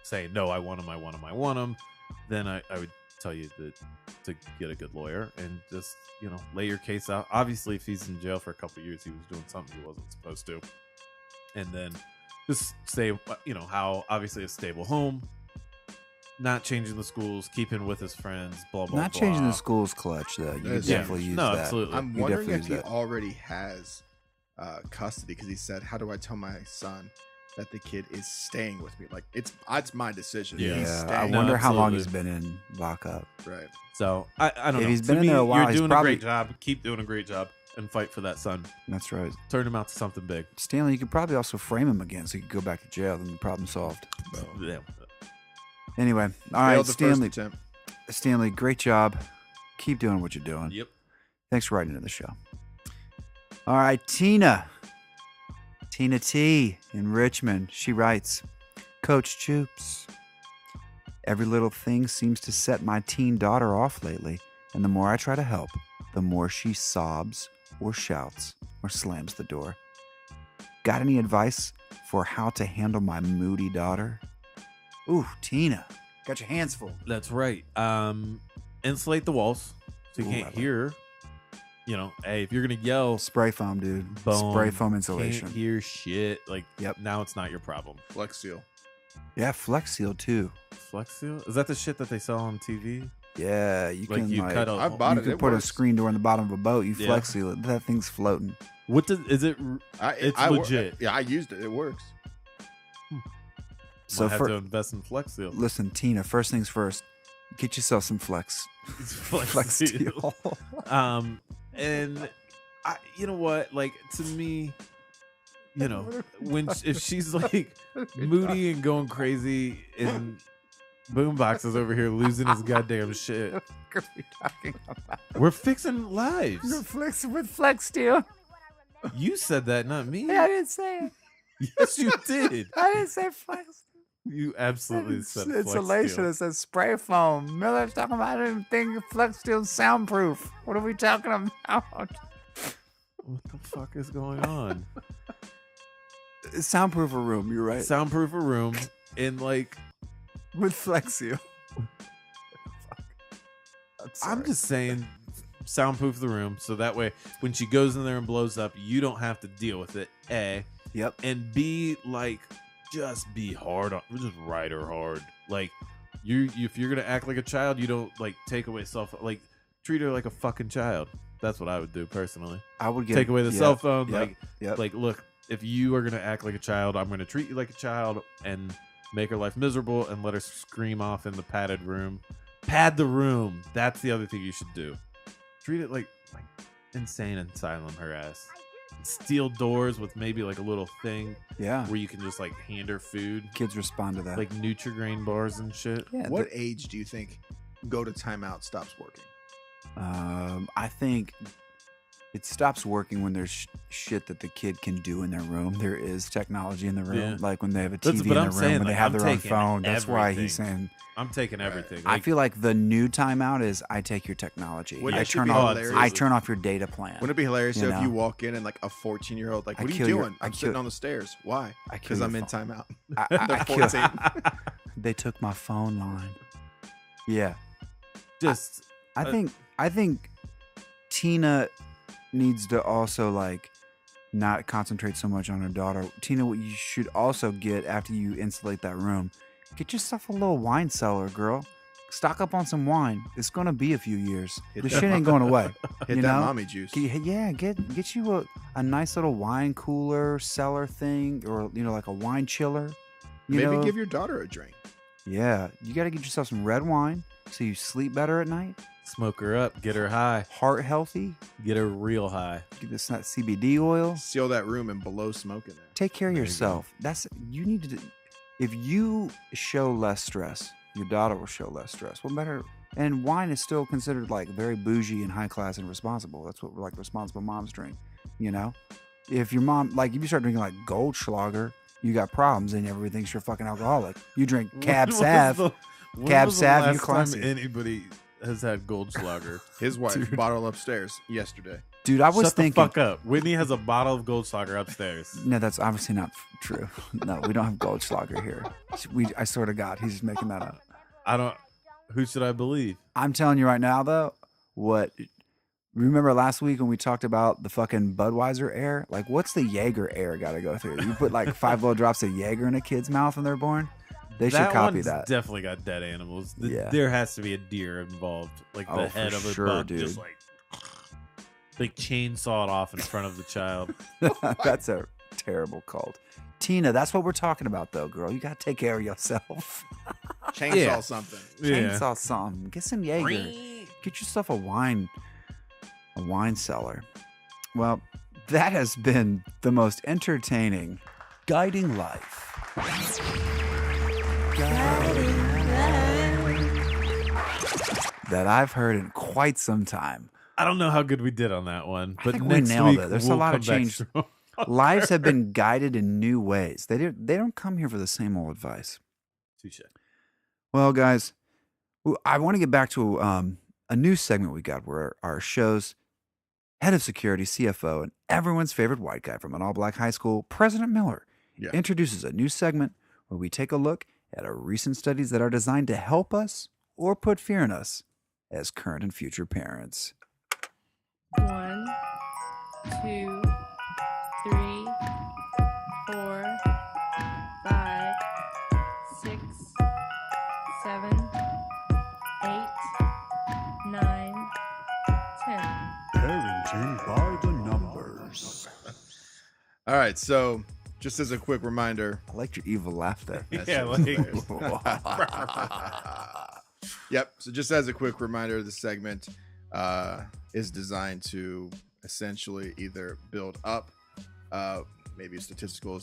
saying, no, I want him, then I would tell you to get a good lawyer and just, lay your case out. Obviously, if he's in jail for a couple of years, he was doing something he wasn't supposed to. And then just say, how obviously a stable home, not changing the schools, keeping with his friends, blah, blah,
Not
blah.
changing the schools clutch, though. You could
Yeah.
definitely use
No,
that.
absolutely.
I'm
You
wondering
definitely
if he
use that.
already has custody because he said, "How do I tell my son that the kid is staying with me? Like it's my decision.
Yeah.
He's
Yeah,
staying.
I
No,
wonder how long
absolutely.
he's been in lockup.
Right.
So I don't
If
know.
he's
To
been in
me,
there a while,
you're
he's
doing
probably-
a great job. Keep doing a great job and fight for that son.
That's right.
Turn him out to something big.
Stanley, you could probably also frame him again so he could go back to jail. Then the problem solved.
Yeah.
Anyway, all
Failed
right,
the
Stanley.
first attempt.
Stanley, great job. Keep doing what you're doing.
Yep.
Thanks for writing into the show. All right, Tina T in Richmond. She writes, Coach Choops, every little thing seems to set my teen daughter off lately, and the more I try to help, the more she sobs or shouts or slams the door. Got any advice for how to handle my moody daughter? Ooh, Tina, got your hands full.
That's right. Insulate the walls so you
Ooh, I
can't
like
hear. Hey, if you're gonna yell,
Spray foam, dude.
boom,
Spray foam insulation.
Can't hear shit. Like,
Yep.
Now it's not your problem.
Flex Seal.
Yeah, Flex Seal too.
Flex Seal? Is that the shit that they sell on TV?
Yeah, you
Like
can
you cut
I
a.
bought
you
it.
can
It
put
works.
a screen door in the bottom of a boat. You
Yeah.
Flex Seal it. That thing's floating.
What does? Is it? It's
I
legit.
Yeah, I used it. It works.
So
Might have
for
to invest in Flex Seal.
listen, Tina. First things first. Get yourself some Flex
Flex
Steel.
And you know what? Like, to me, if she's like moody and going crazy, and Boombox is over here losing his goddamn shit.
What are we talking about?
We're fixing lives.
Flex with Flex Steel.
You said that, not me.
I didn't say it.
Yes, you did.
I didn't say Flex.
You absolutely said Flex
Insulation.
Steel.
It says spray foam. Miller's talking about. I didn't think Flex Steel's soundproof. What are we talking about?
What the fuck is going on?
Soundproof a room. You're right.
Soundproof a room in
With Flex Seal.
I'm just saying, soundproof the room so that way when she goes in there and blows up, you don't have to deal with it. A,
Yep.
and B, just be hard on, just ride her hard. Like if you're gonna act like a child, you don't take away treat her like a fucking child. That's what I would do personally.
I would
Take away the cell phone.
Yep.
Look, if you are gonna act like a child, I'm gonna treat you like a child and make her life miserable and let her scream off in the padded room. Pad the room. That's the other thing you should do. Treat it like insane asylum her ass. Steel doors with maybe a little thing
Yeah.
where you can just hand her food,
Kids respond to that.
like Nutri-Grain bars and shit.
yeah,
What age do you think go to timeout stops working?
I think it stops working when there's shit that the kid can do in their room. There is technology in the room,
Yeah.
like when they have a
That's-
TV
but
in
I'm
their room,
saying,
when they
like,
have
I'm
their own
taking
phone. That's why he's
everything.
saying.
I'm taking everything.
I feel like the new timeout is I take your technology.
Wouldn't
I
it
turn
be
off.
hilarious?
I turn off your data plan.
Wouldn't it be hilarious
You
if
know?
you walk in and a 14-year-old what
I
are you
kill your-
doing?
I
I'm sitting
kill-
on the stairs. Why?
I kill
Because
your
I'm in
phone.
timeout.
I
They're
kill-
14.
They took my phone line. Yeah,
just
I think Tina needs to also not concentrate so much on her daughter. Tina, what you should also get after you insulate that room, get yourself a little wine cellar, girl. Stock up on some wine. It's gonna be a few years.
Hit
The
that
shit ain't going away.
Hit
you
that
know?
mommy juice.
Get you a nice little wine cooler cellar thing, or like a wine chiller. You
Maybe
know?
give your daughter a drink.
Yeah, you got to get yourself some red wine so you sleep better at night.
Smoke her up, get her high,
Heart healthy.
get her real high.
Get this that CBD oil.
Seal that room and blow smoke in there.
Take care of
There you
yourself. You need to. If you show less stress, your daughter will show less stress. What better? And wine is still considered like very bougie and high class and responsible. That's what like responsible moms drink. You know, if your mom if you start drinking like Goldschlager, you got problems and everybody thinks you're a fucking alcoholic. You drink Cab Sav. Cab Sav, you classy.
Anybody has had Goldschlager?
His wife bottle upstairs yesterday.
Dude, I was
Shut
thinking.
the fuck up. Whitney has a bottle of Goldschlager upstairs.
No, that's obviously not true. No, we don't have Goldschlager here. I swear to God, he's just making that up.
I don't. Who should I believe?
I'm telling you right now, though, remember last week when we talked about the fucking Budweiser air? Like, what's the Jaeger air got to go through? You put like 5 little drops of Jaeger in a kid's mouth when they're born? They should copy
one's
that.
Definitely got dead animals.
Yeah.
There has to be a deer involved. Like the
Oh,
head
for
of a
sure,
buck
dude.
just like chainsawed off in front of the child.
That's a terrible cult. Tina, that's what we're talking about, though, girl. You got to take care of yourself.
Chainsaw
Yeah.
something.
Chainsaw something. Get some Jaeger. Get yourself a wine cellar. Well, that has been the most entertaining guiding life. That I've heard in quite some time.
I don't know how good we did on that one, but
think we
next
nailed
week
it. There's a
we'll
lot of
come back
change.
strong.
Lives have been guided in new ways. They don't come here for the same old advice.
Touche.
Well, guys, I want to get back to a new segment we got where our show's head of security, CFO, and everyone's favorite white guy from an all-black high school, President Miller, introduces a new segment where we take a look at our recent studies that are designed to help us or put fear in us as current and future parents.
1, 2, 3, 4, 5, 6, 7, 8, 9, 10.
Parenting by the numbers.
All right, so just as a quick reminder.
I liked your evil laugh there.
Yeah, like
Yep. So just as a quick reminder, this segment is designed to essentially either build up maybe statistical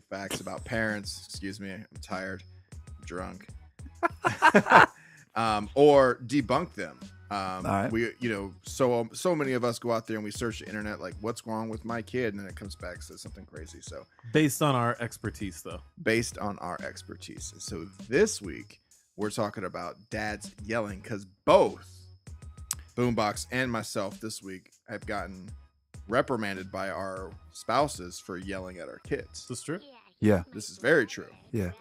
facts about parents. Excuse me, I'm tired, I'm drunk. Or debunk them.
right.
We, so many of us go out there and we search the internet like, what's wrong with my kid, and then it comes back and says something crazy. So
based on our expertise, though.
based on our expertise. And so this week we're talking about dads yelling, because both Boombox and myself this week have gotten reprimanded by our spouses for yelling at our kids.
Is this true?
Yeah,
This is very true.
yeah.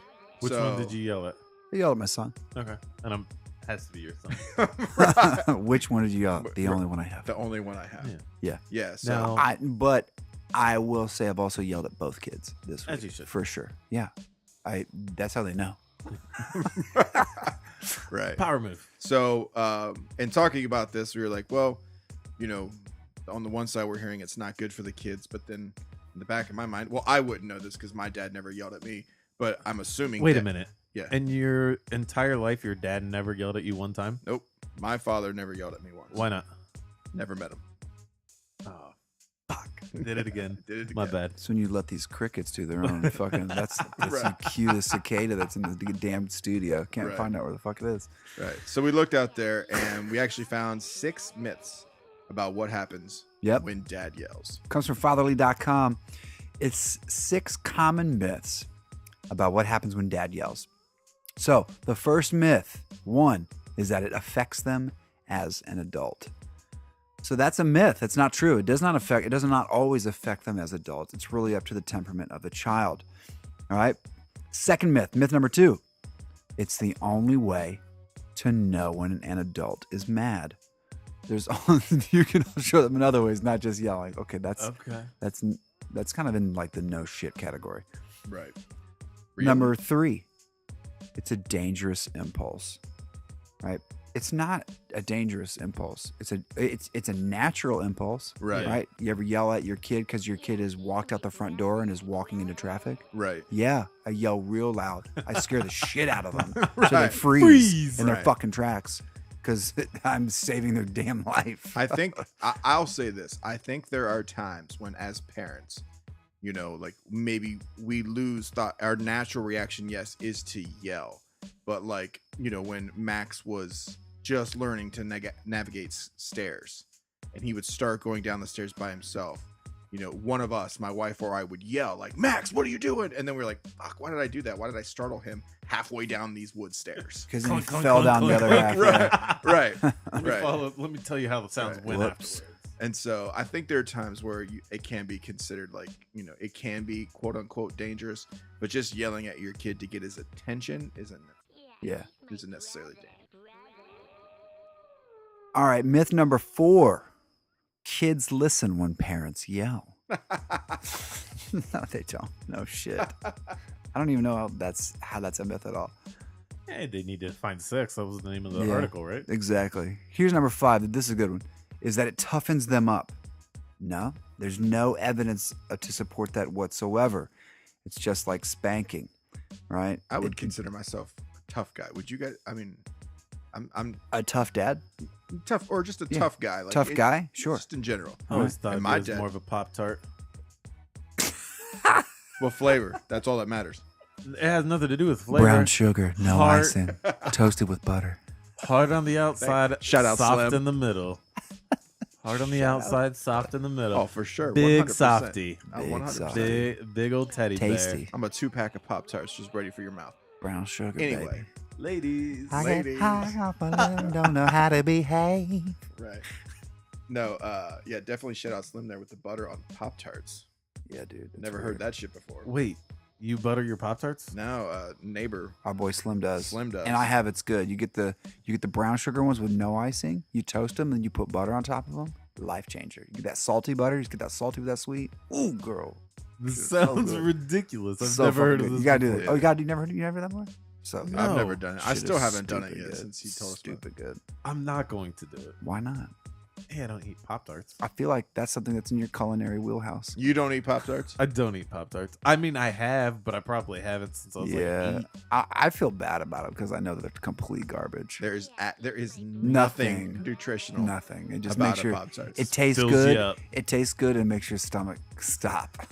Which
So-
one did you yell at?
I yelled at my son.
Okay, and has to be your son.
Which one did you yell at? The only one I have.
The only one I have.
Yeah.
Yeah. So
Now,
But I will say I've also yelled at both kids this week.
As you should.
For sure. Yeah. That's how they know.
right.
power move.
So in talking about this, we were like, well, on the one side we're hearing it's not good for the kids, but then in the back of my mind, well, I wouldn't know this because my dad never yelled at me, but I'm assuming.
Wait a minute.
Yeah.
In your entire life, your dad never yelled at you one time?
Nope. My father never yelled at me once.
Why not?
Never met him.
Oh, fuck. Did it again.
Did it
My
again.
bad.
It's when you let these crickets do their own fucking. That's you
Right.
cue the cicada that's in the damn studio. Can't
Right.
find out where the fuck it is.
Right. So we looked out there and we actually found 6 myths about what happens
Yep.
when dad yells.
Comes from fatherly.com. It's 6 common myths about what happens when dad yells. So the first myth, 1, is that it affects them as an adult. So that's a myth. It's not true. It does not always affect them as adults. It's really up to the temperament of the child. All right. Second myth, myth number 2. It's the only way to know when an adult is mad. You can show them in other ways, not just yelling. Okay, that's kind of in like the no shit category.
Right.
Number 3, it's a dangerous impulse, right? it's not a dangerous impulse. It's a natural impulse.
Right.
Right. You ever yell at your kid because your kid has walked out the front door and is walking into traffic?
Right.
Yeah, I yell real loud. I scare the shit out of them so they
Right.
freeze in their
Right.
fucking tracks because I'm saving their damn life.
I think I'll say this. I think there are times when, as parents, you know, like maybe we lose thought. Our natural reaction, yes, is to yell. But like, you know, when Max was just learning to navigate stairs, and he would start going down the stairs by himself, you know, one of us, my wife or I, would yell like, "Max, what are you doing?" And then we're like, "Fuck, why did I do that? Why did I startle him halfway down these wood stairs?"
Because he
Clunk, clunk,
fell
clunk,
down the
clunk,
other half.
Right,
yeah.
right.
Let me tell you how the sounds
Right.
went
Whoops.
afterwards.
And so I think there are times where it can be considered like, you know, it can be quote unquote dangerous, but just yelling at your kid to get his attention isn't necessarily dangerous.
All right, myth number 4. Kids listen when parents yell. No, they don't. No shit. I don't even know how that's a myth at all.
Hey, they need to find sex. That was the name of the
Yeah.
article, right?
Exactly. Here's number 5. This is a good one. Is that it toughens them up. No, there's no evidence to support that whatsoever. It's just like spanking, right?
I would consider myself a tough guy. Would you guys? I mean, I'm
A tough dad?
tough, or just a
Yeah.
tough guy. Like
Tough guy? Sure.
Just in general.
I always thought
And
it
my
was
dad-
more of a Pop-Tart.
Well, flavor. That's all that matters.
It has nothing to do with flavor.
Brown sugar, no
Hard-
icing, toasted with butter.
Hard on the outside,
Shout out
soft
Slim.
in the middle. Hard on the outside, soft in the middle.
Oh, for sure.
Big
100%.
softy.
Big
100%.
softy.
Big old teddy
Tasty.
I'm a 2-pack of Pop-Tarts just ready for your mouth.
Brown sugar,
Anyway,
baby.
bear. Ladies.
I
Ladies.
get high off a limb, don't know how to behave.
right. No, yeah, definitely shout out Slim there with the butter on Pop-Tarts.
Yeah, dude. it's
Never
weird.
heard that shit before.
Wait, you butter your Pop-Tarts?
No, neighbor.
Our boy Slim does.
Slim does.
And I have it's good. You get the brown sugar ones with no icing. You toast them and you put butter on top of them. Life changer. You get that salty butter. You just get that salty with that sweet. Ooh, girl.
This
It's so
sounds
good.
ridiculous. I've
So
never
fucking
heard of
good.
this.
You gotta do
before.
that. Oh, you never heard that one? So good.
No.
I've never done it. I
Shit
still
is
haven't done it
stupid
yet
good.
since he told us. About it.
Stupid good.
I'm not going to do it.
Why not?
Hey, I don't eat Pop-Tarts.
I feel like that's something that's in your culinary wheelhouse.
You don't eat Pop-Tarts?
I don't eat Pop-Tarts. I mean, I have, but I probably haven't since I was
Yeah,
like 8.
I feel bad about it because I know that they're complete garbage.
There is nothing
Nothing.
nutritional.
Nothing. It just
about
makes
a
your
Pop-Tarts.
it tastes
Fills you
good.
up.
It tastes good and makes your stomach stop.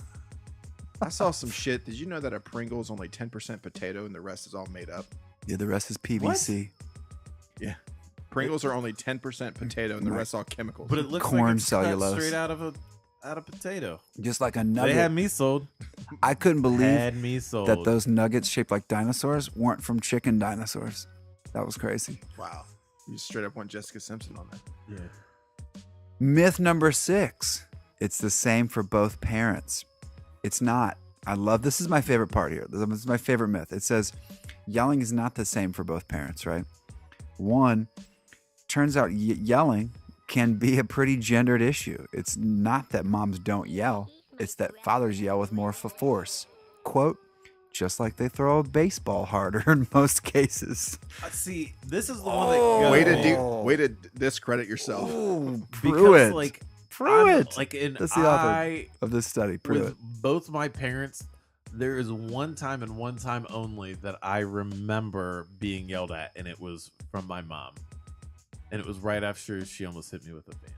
I saw some shit. Did you know that a Pringle is only 10% potato and the rest is all made up?
Yeah, the rest is PVC.
Yeah. Pringles are only 10% potato and the
Right.
rest all chemicals.
But it looks
Corn
like it's cut
cellulose.
straight out of potato.
Just like a
They
nugget.
had me sold.
I couldn't believe
Had me sold.
that those nuggets shaped like dinosaurs weren't from chicken dinosaurs. That was crazy.
wow. You straight up want Jessica Simpson on that.
Yeah.
Myth number 6. It's the same for both parents. It's not. I love this is my favorite part here. This is my favorite myth. It says yelling is not the same for both parents, right? One, turns out yelling can be a pretty gendered issue. It's not that moms don't yell, it's that fathers yell with more force. Quote, just like they throw a baseball harder in most cases.
See, this is the one that
Oh.
got
Way to discredit yourself.
Ooh,
because
Pruitt.
like
Pruitt.
like in
That's the author
I
of this study. Pruitt.
with both my parents, there is one time and one time only that I remember being yelled at, and it was from my mom, and it was right after she almost hit me with a van.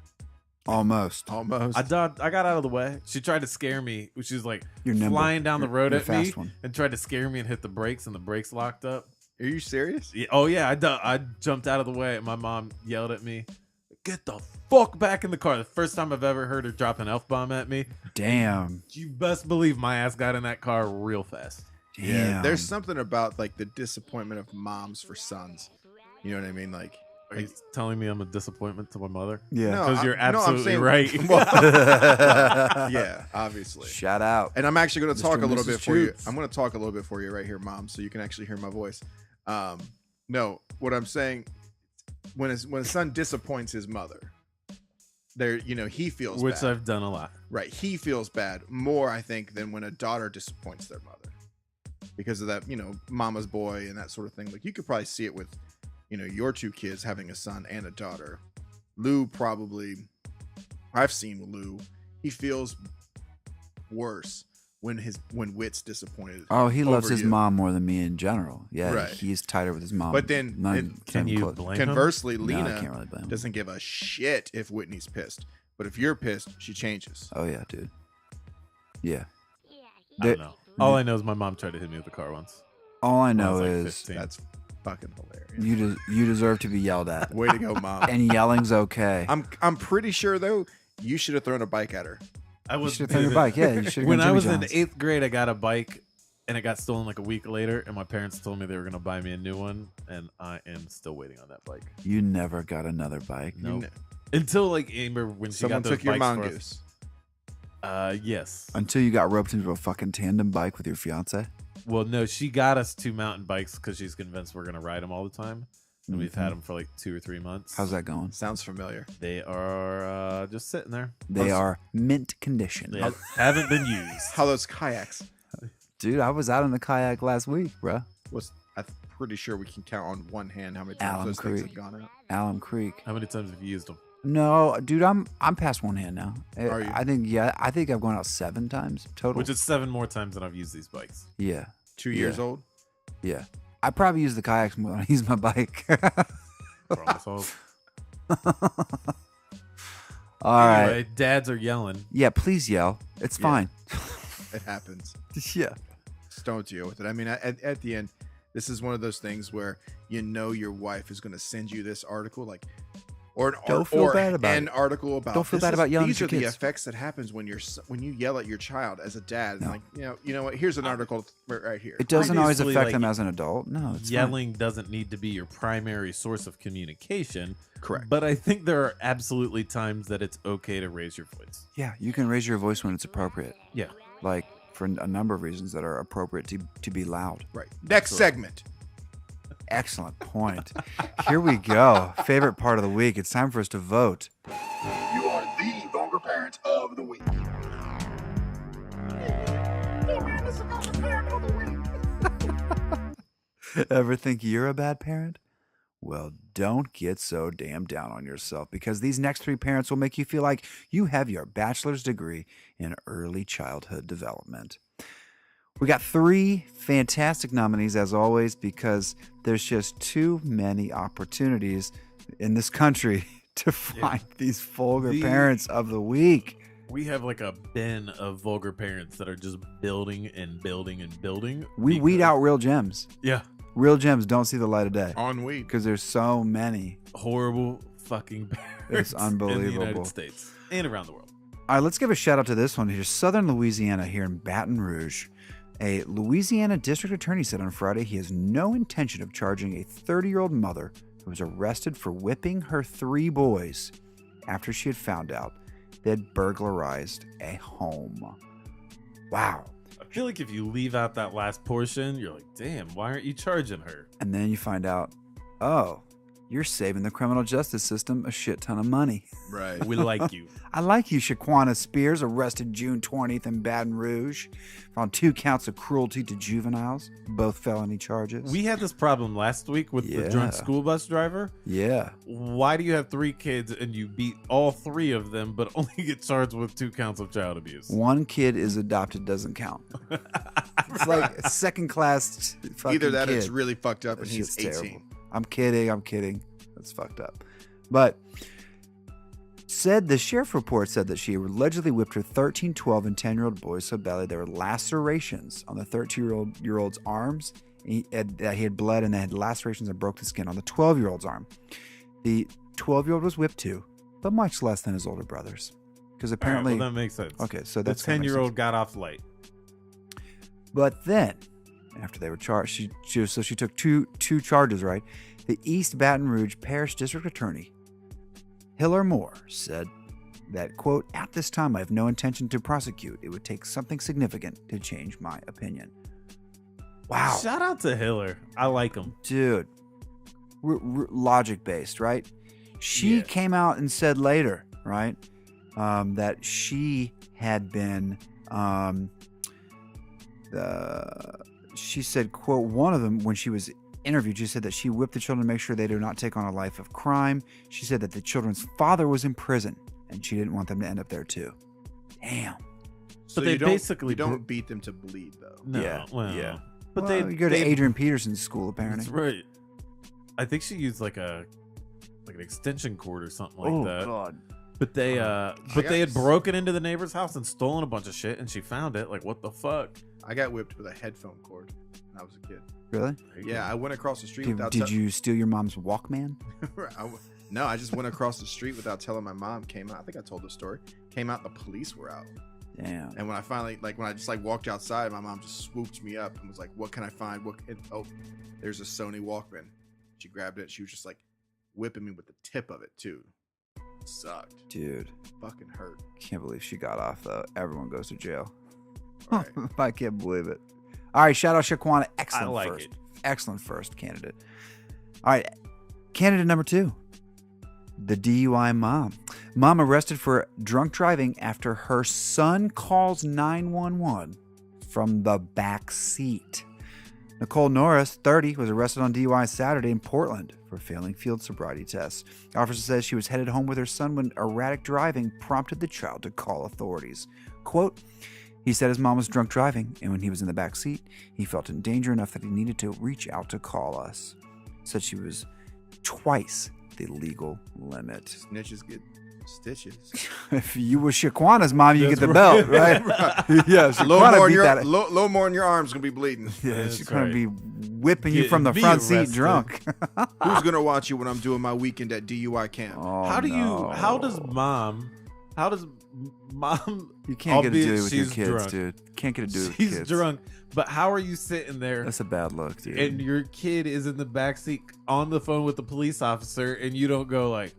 Almost.
Almost.
I got out of the way. She tried to scare me. She was like
You're nimble.
flying down the road
You're
at
a
me
fast one.
and tried to scare me and hit the brakes, and the brakes locked up.
Are you serious?
Yeah, oh yeah, I jumped out of the way, and my mom yelled at me, "Get the fuck back in the car!" The first time I've ever heard her drop an F-bomb at me.
Damn.
You best believe my ass got in that car real fast.
Damn.
Yeah. There's something about like the disappointment of moms for sons. You know what I mean? Like,
Are you telling me I'm a disappointment to my mother?
Yeah.
No,
Because you're absolutely right.
yeah, obviously.
Shout out.
And I'm actually going to talk
Mr.
a little
Mrs.
bit for you.
Choots.
I'm going to talk a little bit for you right here, Mom, so you can actually hear my voice. No, what I'm saying, when a son disappoints his mother, there, he feels
Which
bad.
I've done a lot.
Right, he feels bad more, I think, than when a daughter disappoints their mother, because of that, mama's boy and that sort of thing. Like you could probably see it with, your two kids having a son and a daughter, Lou probably, I've seen Lou, he feels worse when Wit's disappointed.
Oh, he loves
over
his
you.
mom more than me in general. Yeah,
Right.
he's tighter with his mom.
But then
Can you blame him?
Conversely,
No, I
Lena
can't really blame him.
doesn't give a shit if Whitney's pissed. But if you're pissed, she changes.
Oh yeah, dude. Yeah.
I don't know. All I know is my mom tried to hit me with the car once.
All I
when
know
was, like,
is
15.
That's fucking hilarious.
you deserve to be yelled at,
Way to go, mom.
and yelling's okay.
I'm pretty sure though you should have thrown a bike at her.
I
You
was
should have thrown your bike. Yeah, you should have.
when I was in 8th grade, I got a bike, and it got stolen like a week later. And my parents told me they were gonna buy me a new one, and I am still waiting on that bike.
You never got another bike.
No,
kn-
until like Amber when she
Someone
got those
took your
bikes for
mongoose.
us. Yes.
Until you got roped into a fucking tandem bike with your fiance.
Well, no, she got us 2 mountain bikes because she's convinced we're gonna ride them all the time, and we've had them for like 2 or 3 months.
How's that going?
Sounds familiar.
They are just sitting there.
They are mint condition.
They haven't been used.
How those kayaks?
Dude, I was out in the kayak last week, bro.
I'm pretty sure we can count on one hand how many
Alum
times those things
Creek.
have gone out.
Alum Creek.
How many times have you used them?
No, dude, I'm past one hand now.
Are you?
I think I've gone out 7 times total.
Which is 7 more times than I've used these bikes.
yeah,
2 years
Yeah.
old.
yeah. I probably use the kayaks more than I use my bike.
Problem solved.
All right.
Anyway, dads are yelling.
Yeah, please yell. It's
Yeah.
fine.
It happens.
Yeah.
Just don't deal with it. I mean, at the end, this is one of those things where your wife is going to send you this article, like, or
Don't feel bad about
an
it.
article about.
Don't feel
this
bad
is-
about yelling
These
at
are
your
the
kids.
effects that happens when you yell at your child as a dad.
No.
Like, you know what? Here's an article right here.
It doesn't always
Obviously,
affect
like,
them as an adult. No, it's fine.
Yelling doesn't need to be your primary source of communication.
Correct.
But I think there are absolutely times that it's okay to raise your voice.
Yeah, you can raise your voice when it's appropriate.
Yeah.
Like for a number of reasons that are appropriate to be loud.
Right. Next segment.
Excellent point. Here we go. Favorite part of the week. It's time for us to vote.
You are the vulgar parent of the week.
Ever think you're a bad parent? Well, don't get so damn down on yourself because these next 3 parents will make you feel like you have your bachelor's degree in early childhood development. We got 3 fantastic nominees as always because there's just too many opportunities in this country to find these vulgar parents of the week.
We have like a bin of vulgar parents that are just building and building and building.
We weed out real gems.
Yeah.
Real gems don't see the light of day
On weed.
because there's so many.
Horrible fucking parents.
It's
In
unbelievable.
the United States and around the world.
All right, let's give a shout out to this one here. Southern Louisiana here in Baton Rouge. A Louisiana district attorney said on Friday he has no intention of charging a 30-year-old mother who was arrested for whipping her 3 boys after she had found out they had burglarized a home. Wow.
I feel like if you leave out that last portion, you're like, damn, why aren't you charging her?
And then you find out, oh, you're saving the criminal justice system a shit ton of money.
Right.
We like you.
I like you, Shaquana Spears, arrested June 20th in Baton Rouge. Found 2 counts of cruelty to juveniles, both felony charges.
We had this problem last week with the drunk
Yeah.
school bus driver.
Yeah.
Why do you have 3 kids and you beat all 3 of them, but only get charged with 2 counts of child abuse?
One kid is adopted doesn't count. It's like a second class fucking
Either that or
kid.
it's really fucked up
That
and he's
shit's
18.
terrible. I'm kidding. That's fucked up. But the sheriff report said that she allegedly whipped her 13, 12, and 10-year-old boys so badly there were lacerations on the 13-year-old's arms. He had bled and they had lacerations and broke the skin on the 12-year-old's arm. The 12-year-old was whipped too, but much less than his older brothers. Because
All right,
apparently...
well, that makes sense.
okay, so
The
that's kinda makes
10-year-old got off light.
But then, after they were charged, she took two charges, right? The East Baton Rouge Parish District Attorney, Hiller Moore, said that, quote, at this time I have no intention to prosecute. It would take something significant to change my opinion. Wow.
Shout out to Hiller. I like him.
Dude. Logic-based, right? She
Yeah.
came out and said later, right, that she had been... she said, quote, one of them, when she was interviewed, she said that she whipped the children to make sure they do not take on a life of crime. She said that the children's father was in prison, and she didn't want them to end up there too. Damn.
So
they
you don't,
basically
you don't beat them to bleed, though.
No,
Yeah,
well,
yeah.
But
Well,
they
you go to
they-
Adrian Peterson's school, apparently.
That's right. I think she used like an extension cord or something like that.
God.
But they
got
they had
s-
broken into the neighbor's house and stolen a bunch of shit, and she found it. Like, what the fuck?
I got whipped with a headphone cord when I was a kid.
Really?
Yeah, I went across the street
Did,
without.
did you steal your mom's Walkman?
No, I just went across the street without telling my mom. Came out. I think I told the story. Came out. The police were out.
Damn.
And when I finally, when I just walked outside, my mom just swooped me up and was like, "What can I find? Oh, there's a Sony Walkman." She grabbed it. She was just whipping me with the tip of it too. It sucked.
Dude,
Fucking hurt.
can't believe she got off, though. Everyone goes to jail.
All right.
I can't believe it. All right, shout out Shaquana. Excellent
I like
first.
it.
Excellent first candidate. All right, candidate number 2. The DUI mom. Mom arrested for drunk driving after her son calls 911 from the back seat. Nicole Norris, 30, was arrested on DUI Saturday in Portland for failing field sobriety tests. The officer says she was headed home with her son when erratic driving prompted the child to call authorities. Quote, he said his mom was drunk driving, and when he was in the back seat, he felt in danger enough that he needed to reach out to call us. Said she was twice the legal limit.
Snitches get stitches.
If you were Shaquana's mom, you
That's
get the
right.
belt, right? Yeah,
A little
Shaquana
more, in
beat
your,
that.
little more in your arm's gonna be bleeding.
Yeah,
That's
she's gonna
right.
be whipping you
Getting
from the
me
front seat
arrested.
drunk.
Who's gonna watch you when I'm doing my weekend at DUI camp?
Oh,
How
no.
does mom
You can't get to do
albeit
it with your
she's
kids,
drunk.
dude. Can't get to do it with
She's
kids.
drunk, but how are you sitting there
That's a bad look, dude.
and your kid is in the backseat on the phone with the police officer and you don't go like,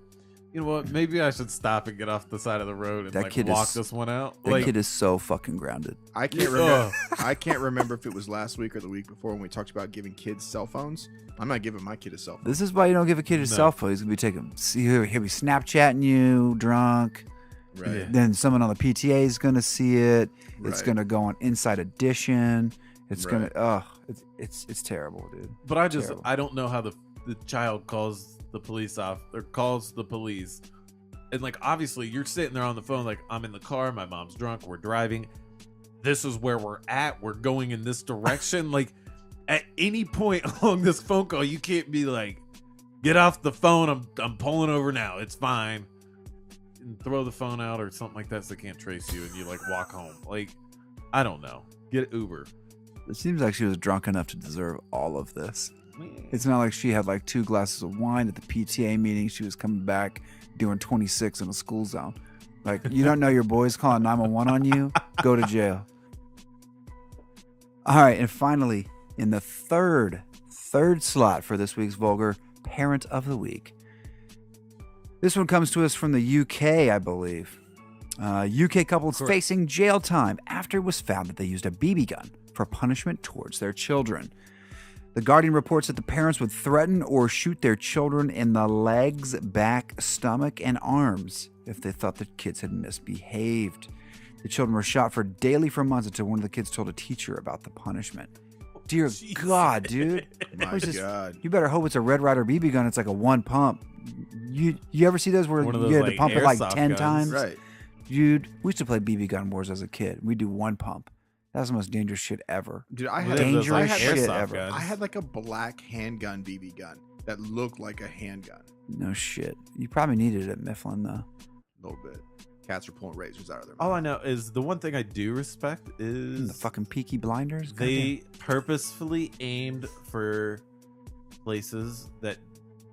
you know what, maybe I should stop and get off the side of the road and
That kid
walk
is-
this one out?
that
Like,
kid is so fucking grounded.
I can't
Ugh.
remember. I can't remember if it was last week or the week before when we talked about giving kids cell phones. I'm not giving my kid a cell phone.
This is why you don't give a kid his
No.
cell phone. He's gonna be taking. See, he'll be Snapchatting you drunk.
Right.
Yeah.
Then someone on the PTA is gonna see it. It's
Right.
gonna go on Inside Edition. It's
Right.
gonna. It's terrible, dude.
but I
Terrible.
don't know how the child calls the police off or calls the police. And like obviously you're sitting there on the phone like, I'm in the car, my mom's drunk, we're driving. This is where we're at. We're going in this direction. Like at any point along this phone call, you can't be like, get off the phone. I'm pulling over now. It's fine. And throw the phone out or something like that so they can't trace you and you like walk home. Like, I don't know. Get Uber.
It seems like she was drunk enough to deserve all of this. It's not like she had like 2 glasses of wine at the PTA meeting. She was coming back doing 26 in a school zone. Like, you don't know your boy's calling 911 on you? Go to jail. All right, and finally, in the third slot for this week's Vulgar Parent of the Week. This one comes to us from the UK, I believe. UK couple is
Correct.
facing jail time after it was found that they used a BB gun for punishment towards their children. The Guardian reports that the parents would threaten or shoot their children in the legs, back, stomach, and arms if they thought the kids had misbehaved. The children were shot daily for months until one of the kids told a teacher about the punishment. Dear
Jesus.
God, dude.
My
Who's this-
God.
You better hope it's a Red Ryder BB gun. It's like a one pump. You ever see those where
One of
you
those,
had to
like,
pump it like
airsoft
10
guns.
times?
Right.
Dude, we used to play BB gun wars as a kid. We do one pump. That was the most dangerous shit ever.
Dude, I
Well,
had
they have those,
Dangerous
like,
shit
airsoft
ever.
guns.
I had like a black handgun BB gun that looked like a handgun.
No shit. You probably needed it at Mifflin, though.
A little bit. Cats were pulling razors out of their
All
mouth.
I know is the one thing I do respect is
The fucking Peaky Blinders?
they purposefully aimed for places that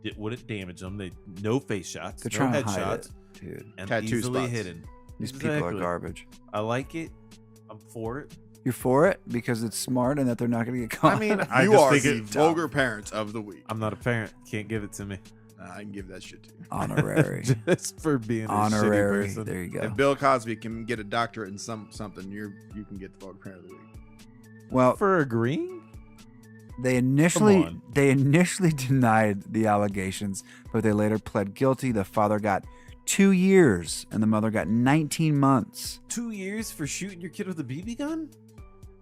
it wouldn't damage them. They no face shots,
They're
no
trying to hide
headshots,
it, dude.
and
Tattoo
easily
spots.
hidden.
These people are
Exactly.
garbage.
I like it. I'm for it.
You're for it because it's smart and that they're not going to get caught.
I mean,
I
you
just
are
think
the
it's
vulgar parent of the week.
I'm not a parent. Can't give it to me.
I can give that shit to you.
honorary.
Just for being a
Honorary.
shitty person.
There you go.
If Bill Cosby can get a doctorate in something, you can get the vulgar parent of the week.
Well,
For agreeing?
they initially
on.
denied the allegations, but they later pled guilty. The father got 2 years and the mother got 19 months.
2 years for shooting your kid with a BB gun?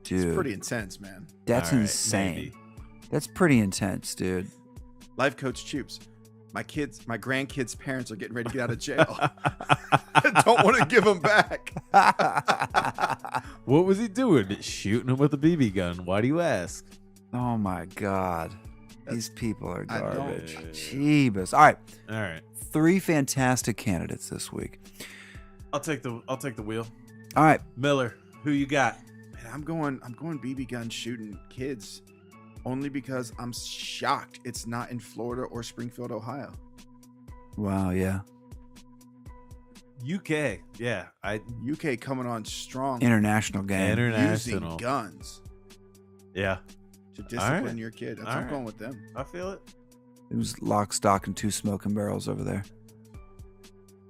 Dude,
It's pretty intense, man.
that's
All right,
insane.
maybe.
That's pretty intense, dude.
Life coach Choops. My grandkids' parents are getting ready to get out of jail. I don't want to give them back.
What was he doing? Shooting him with a BB gun. Why do you ask?
Oh my God. These people are
I know.
garbage. Jeebus. All right.
All right.
3 fantastic candidates this week.
I'll take the wheel.
All right.
Miller, who you got?
Man, I'm going BB gun shooting kids only because I'm shocked it's not in Florida or Springfield, Ohio.
Wow, yeah.
UK. Yeah.
UK coming on strong.
International game.
International.
Using guns
Yeah.
to discipline
right.
your kid.
All
I'm
right.
going with them.
I feel it.
It was Lock, Stock, and 2 Smoking Barrels over there.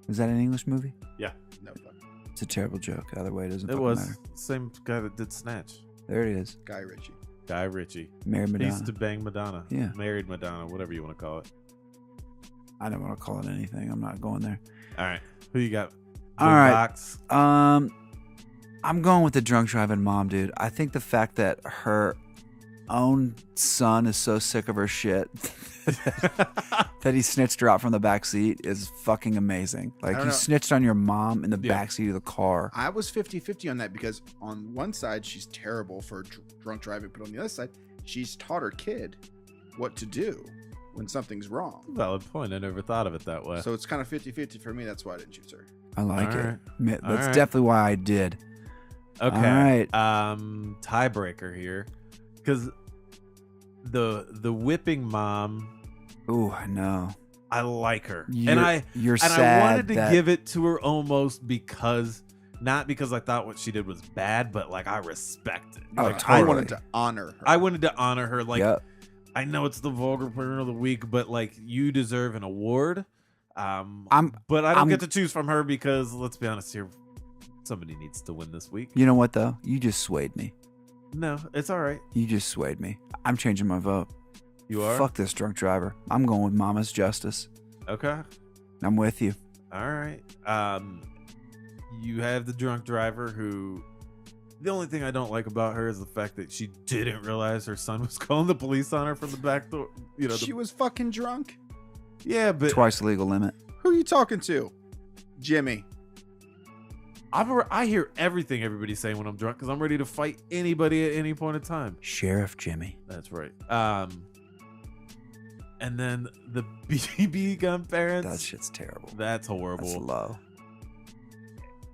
Is that an English movie?
Yeah.
No, fuck.
It's a terrible joke. Either way, it doesn't
It
fucking
was
matter.
the same guy that did Snatch.
There it is.
Guy Ritchie.
Guy Ritchie.
Mary
He
Madonna.
used to bang Madonna.
Yeah.
Married Madonna, whatever you want to call it.
I don't want to call it anything. I'm not going there.
All right. Who you got?
All right.
Box.
I'm going with the drunk driving mom, dude. I think the fact that her own son is so sick of her shit that he snitched her out from the back seat is fucking amazing. Like,
don't
you
know.
snitched on your mom in the
Yeah.
back seat of the car.
I was 50-50 on that because on one side, she's terrible for drunk driving, but on the other side, she's taught her kid what to do when something's wrong.
Valid point. I never thought of it that way.
So it's kind of 50-50 for me. That's why I didn't choose her.
I like
All
it.
right.
That's
All right.
definitely why I did.
Okay.
All right.
Tiebreaker here, because the whipping mom,
Ooh, I know.
I like her,
You're
and
sad
I wanted to
that-
give it to her almost because, not because I thought what she did was bad, but like I respect it.
Oh,
Like,
I
totally.
wanted to honor her.
I wanted to honor her. Like,
Yep.
I know it's the vulgar parent of the week, but like you deserve an award. But I don't
I'm-
get to choose from her because let's be honest here, somebody needs to win this week.
You know what, though? You just swayed me.
No, it's all right.
You just swayed me. I'm changing my vote.
You are
Fuck this drunk driver. I'm going with Mama's Justice.
okay.
I'm with you.
All right. You have the drunk driver who. The only thing I don't like about her is the fact that she didn't realize her son was calling the police on her from the back door. You know,
She was fucking drunk.
yeah, but
Twice the legal limit.
Who are you talking to? Jimmy.
I hear everything everybody's saying when I'm drunk because I'm ready to fight anybody at any point in time.
Sheriff Jimmy.
That's right. And then the BB gun parents.
That shit's terrible.
That's
That's
horrible.
low.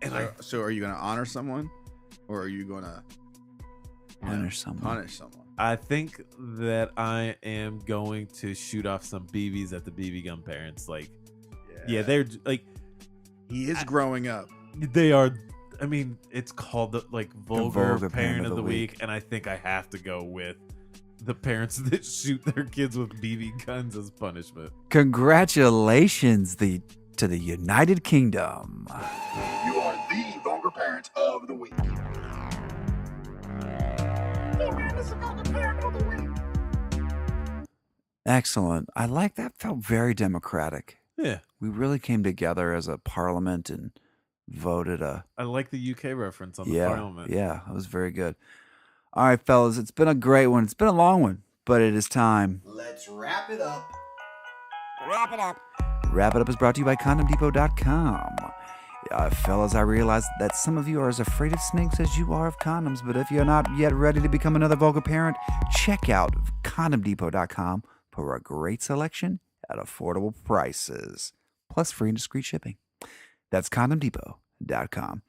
And
So are you going to honor someone? Or are you going to
Punish someone.
punish someone?
I think that I am going to shoot off some BBs at the BB gun parents. Like, yeah, they're like,
He is growing up.
they are. I mean, it's called the vulgar,
vulgar
parent of the week, and I think I have to go with the parents that shoot their kids with BB guns as punishment.
Congratulations to the United Kingdom.
You are the vulgar parent of the week. Hey man, this is the vulgar parent of the week.
Excellent. I like that. Felt very democratic.
Yeah,
We really came together as a parliament and voted a
I like the UK reference on the
yeah,
parliament.
yeah. It was very good. All right, fellas, it's been a great one. It's been a long one, but it is time.
Let's wrap it up.
Wrap it up.
Wrap It Up is brought to you by CondomDepot.com. Fellas, I realize that some of you are as afraid of snakes as you are of condoms, but if you're not yet ready to become another vulgar parent, check out CondomDepot.com for a great selection at affordable prices, plus free and discreet shipping. That's CondomDepot.com.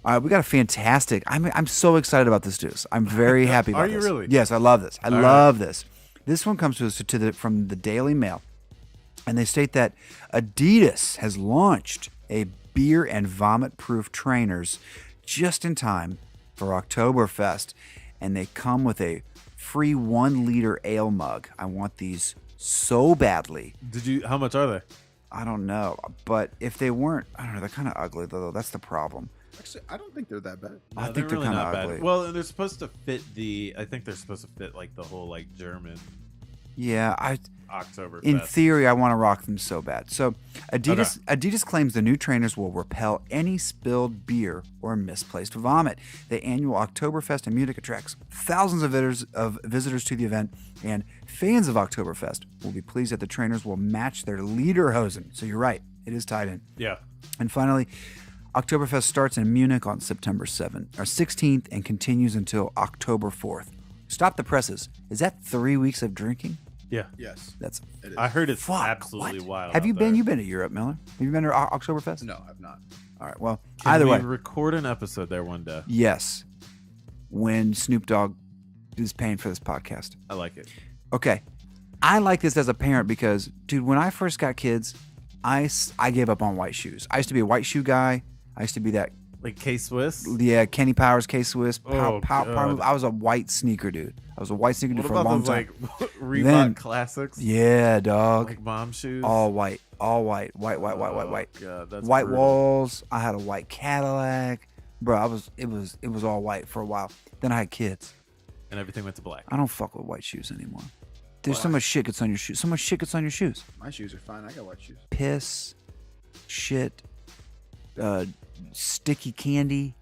All right, we got a fantastic. I'm so excited about this news. I'm very happy about
Are you
this.
really?
Yes, I love this. I
All
love this. This one comes to us from the Daily Mail, and they state that Adidas has launched a beer and vomit-proof trainers just in time for Oktoberfest, and they come with a free 1-liter ale mug. I want these so badly.
How much are they?
I don't know, but if they weren't, I don't know. They're kind of ugly though. That's the problem.
Actually, I don't think they're that bad.
I
No,
think they're
really
kind
not
of
bad.
ugly.
Well, and they're supposed to fit I think they're supposed to fit like the whole like German
Yeah,
Oktoberfest.
in theory, I want to rock them so bad. So, Adidas claims the new trainers will repel any spilled beer or misplaced vomit. The annual Oktoberfest in Munich attracts thousands of visitors to the event, and fans of Oktoberfest will be pleased that the trainers will match their lederhosen. So you're right, it is tied in.
Yeah.
And finally, Oktoberfest starts in Munich on September 16th and continues until October 4th. Stop the presses. Is that 3 weeks of drinking?
Yeah.
Yes.
That's
It is.
I heard it's
Fuck,
absolutely
what?
wild.
Have you
out
been?
there.
You've been to Europe, Miller. Have you been to Oktoberfest?
No, I've not.
All right. Well,
Can
either
we
way,
record an episode there one day?
yes. When Snoop Dogg is paying for this podcast.
I like it.
Okay. I like this as a parent because, dude, when I first got kids, I gave up on white shoes. I used to be a white shoe guy. I used to be that,
Like K-Swiss?
yeah, Kenny Powers, K-Swiss,
Oh,
power
God.
move. I was a white sneaker dude. I was a white sneaker dude
What
for a
about
long
those
time.
like Reebok
Then-
classics?
Yeah, dog.
Like mom shoes?
All white. White.
Oh, God, that's
White
brutal.
walls. I had a white Cadillac. Bro, it was all white for a while. Then I had kids.
And everything went to black.
I don't fuck with white shoes anymore. There's so much shit gets on your shoes. So much shit gets on your shoes.
My shoes are fine. I got white shoes.
Piss, shit, sticky candy,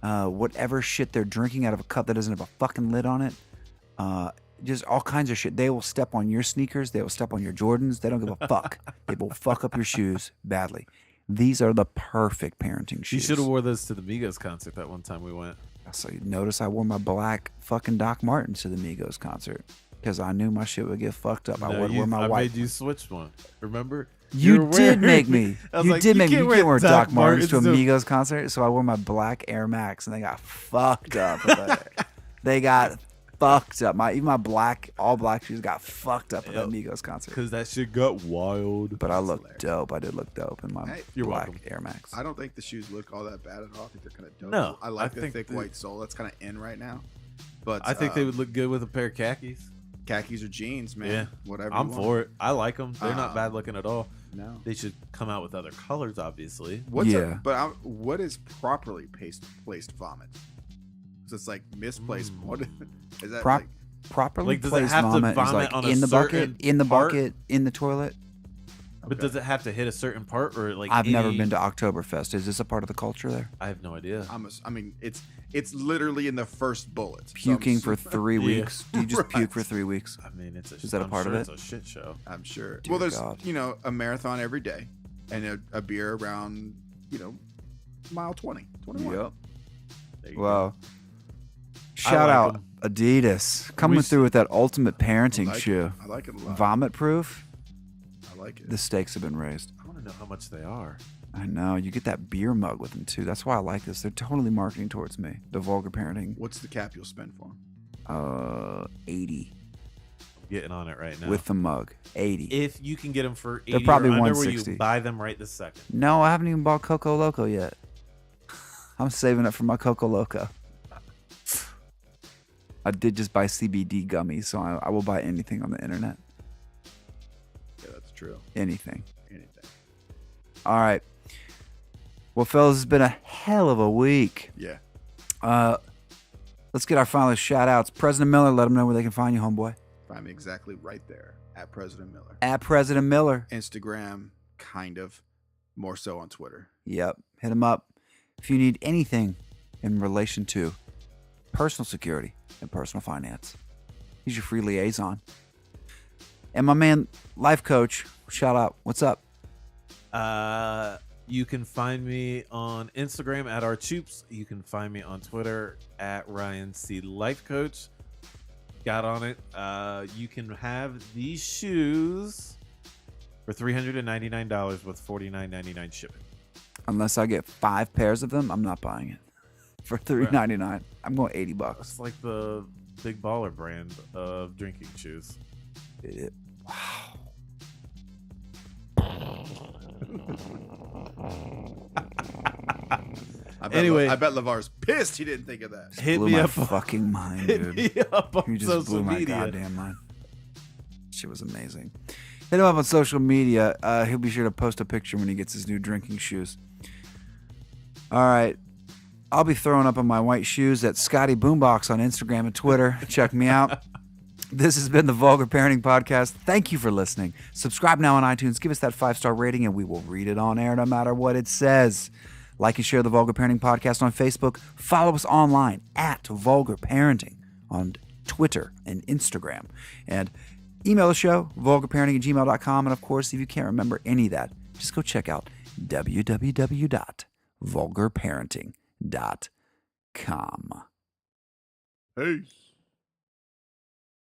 whatever shit they're drinking out of a cup that doesn't have a fucking lid on it. Just all kinds of shit. They will step on your sneakers. They will step on your Jordans. They don't give a fuck. They will fuck up your shoes badly. These are the perfect parenting shoes.
You should have wore those to the Migos concert that one time we went.
So you notice I wore my black fucking Doc Martens to the Migos concert because I knew my shit would get fucked up. I
No,
would wear my
I
white.
made you switch one. Remember?
You
were
did
wearing-
make me.
I was
You
like,
did make me. You can't wear Doc Martens to a
Martens
Migos concert. So I wore my black Air Max and they got fucked up. They got fucked up. Even my all black shoes got fucked up at that Migos concert.
Because that shit got wild.
But I looked dope. I did look dope in my
Hey,
you're
black
welcome.
Air Max.
I don't think the shoes look all that bad at all. I think they're kind of dope.
No,
I like
I
the
think
thick
the-
white sole. That's kind of in right now. But
I think they would look good with a pair of khakis.
khakis or jeans, man.
Yeah.
Whatever.
I'm
you want.
for it. I like them. They're not
Uh,
bad looking at all.
No.
They should come out with other colors, obviously.
What's
Yeah.
what is properly placed vomit? So it's like misplaced. What is that?
Prop-
like,
Properly
Like, does it
placed
have to
vomit is
vomit
like
on a
in the bucket,
certain
in the
part?
bucket, in the toilet.
But does it have to hit a certain part or like?
I've never
any-
been to Oktoberfest. Is this a part of the culture there?
I have no idea.
I mean, it's literally in the first bullet. So
Puking for 3
Yeah.
weeks. Do you just
Right.
puke for 3 weeks?
I mean, it's a.
Is that a
I'm
part of
sure
it?
It's a shit show.
I'm sure.
Dear
Well, there's
God.
a marathon every day, and a beer around mile 20, 21.
Yep.
There you go.
Wow. Shout
like
out
'em.
Adidas coming
We-
through with that ultimate
I
parenting
like
shoe.
it. I like it a lot.
Vomit proof.
I like it.
The stakes have been raised.
I want to know how much they are.
I know. You get that beer mug with them too. That's why I like this. They're totally marketing towards me. The vulgar parenting.
What's the cap you'll spend for 'em?
80
I'm getting on it right now.
with the mug. 80.
if you can get them for 80
They're probably
or under, where
160.
you buy them right this second.
No, I haven't even bought Coco Loco yet. I'm saving up for my Coco Loco. I did just buy CBD gummies, so I will buy anything on the internet.
Yeah, that's true.
Anything.
Anything.
All right. Well, fellas, it's been a hell of a week.
Yeah.
Let's get our final shout outs. President Miller, let them know where they can find you, homeboy.
Find me exactly right there at President Miller.
At President Miller.
Instagram, kind of. More so on Twitter.
Yep. Hit him up if you need anything in relation to personal security and personal finance. He's your free liaison. And my man, life coach, shout out. What's up?
You can find me on Instagram at rchoops. You can find me on Twitter at Ryan C Life Coach. Got on it. You can have these shoes for $399 with $49.99 shipping.
Unless I get 5 pairs of them, I'm not buying it. For $3.99. I'm going $80.
It's like the Big Baller brand of drinking shoes.
Wow.
Anyway.
I bet LeVar's pissed he didn't think of that.
Hit
Blew
me
my
up.
fucking mind,
Hit
dude.
me up on
You just
social
blew my
media.
goddamn mind. Shit was amazing. Hit him up on social media. He'll be sure to post a picture when he gets his new drinking shoes. All right. I'll be throwing up on my white shoes at Scotty Boombox on Instagram and Twitter. Check me out. This has been the Vulgar Parenting Podcast. Thank you for listening. Subscribe now on iTunes. Give us that 5-star rating, and we will read it on air no matter what it says. Like and share the Vulgar Parenting Podcast on Facebook. Follow us online at Vulgar Parenting on Twitter and Instagram. And email the show, vulgarparenting@gmail.com. And of course, if you can't remember any of that, just go check out www.vulgarparenting.com.
Peace.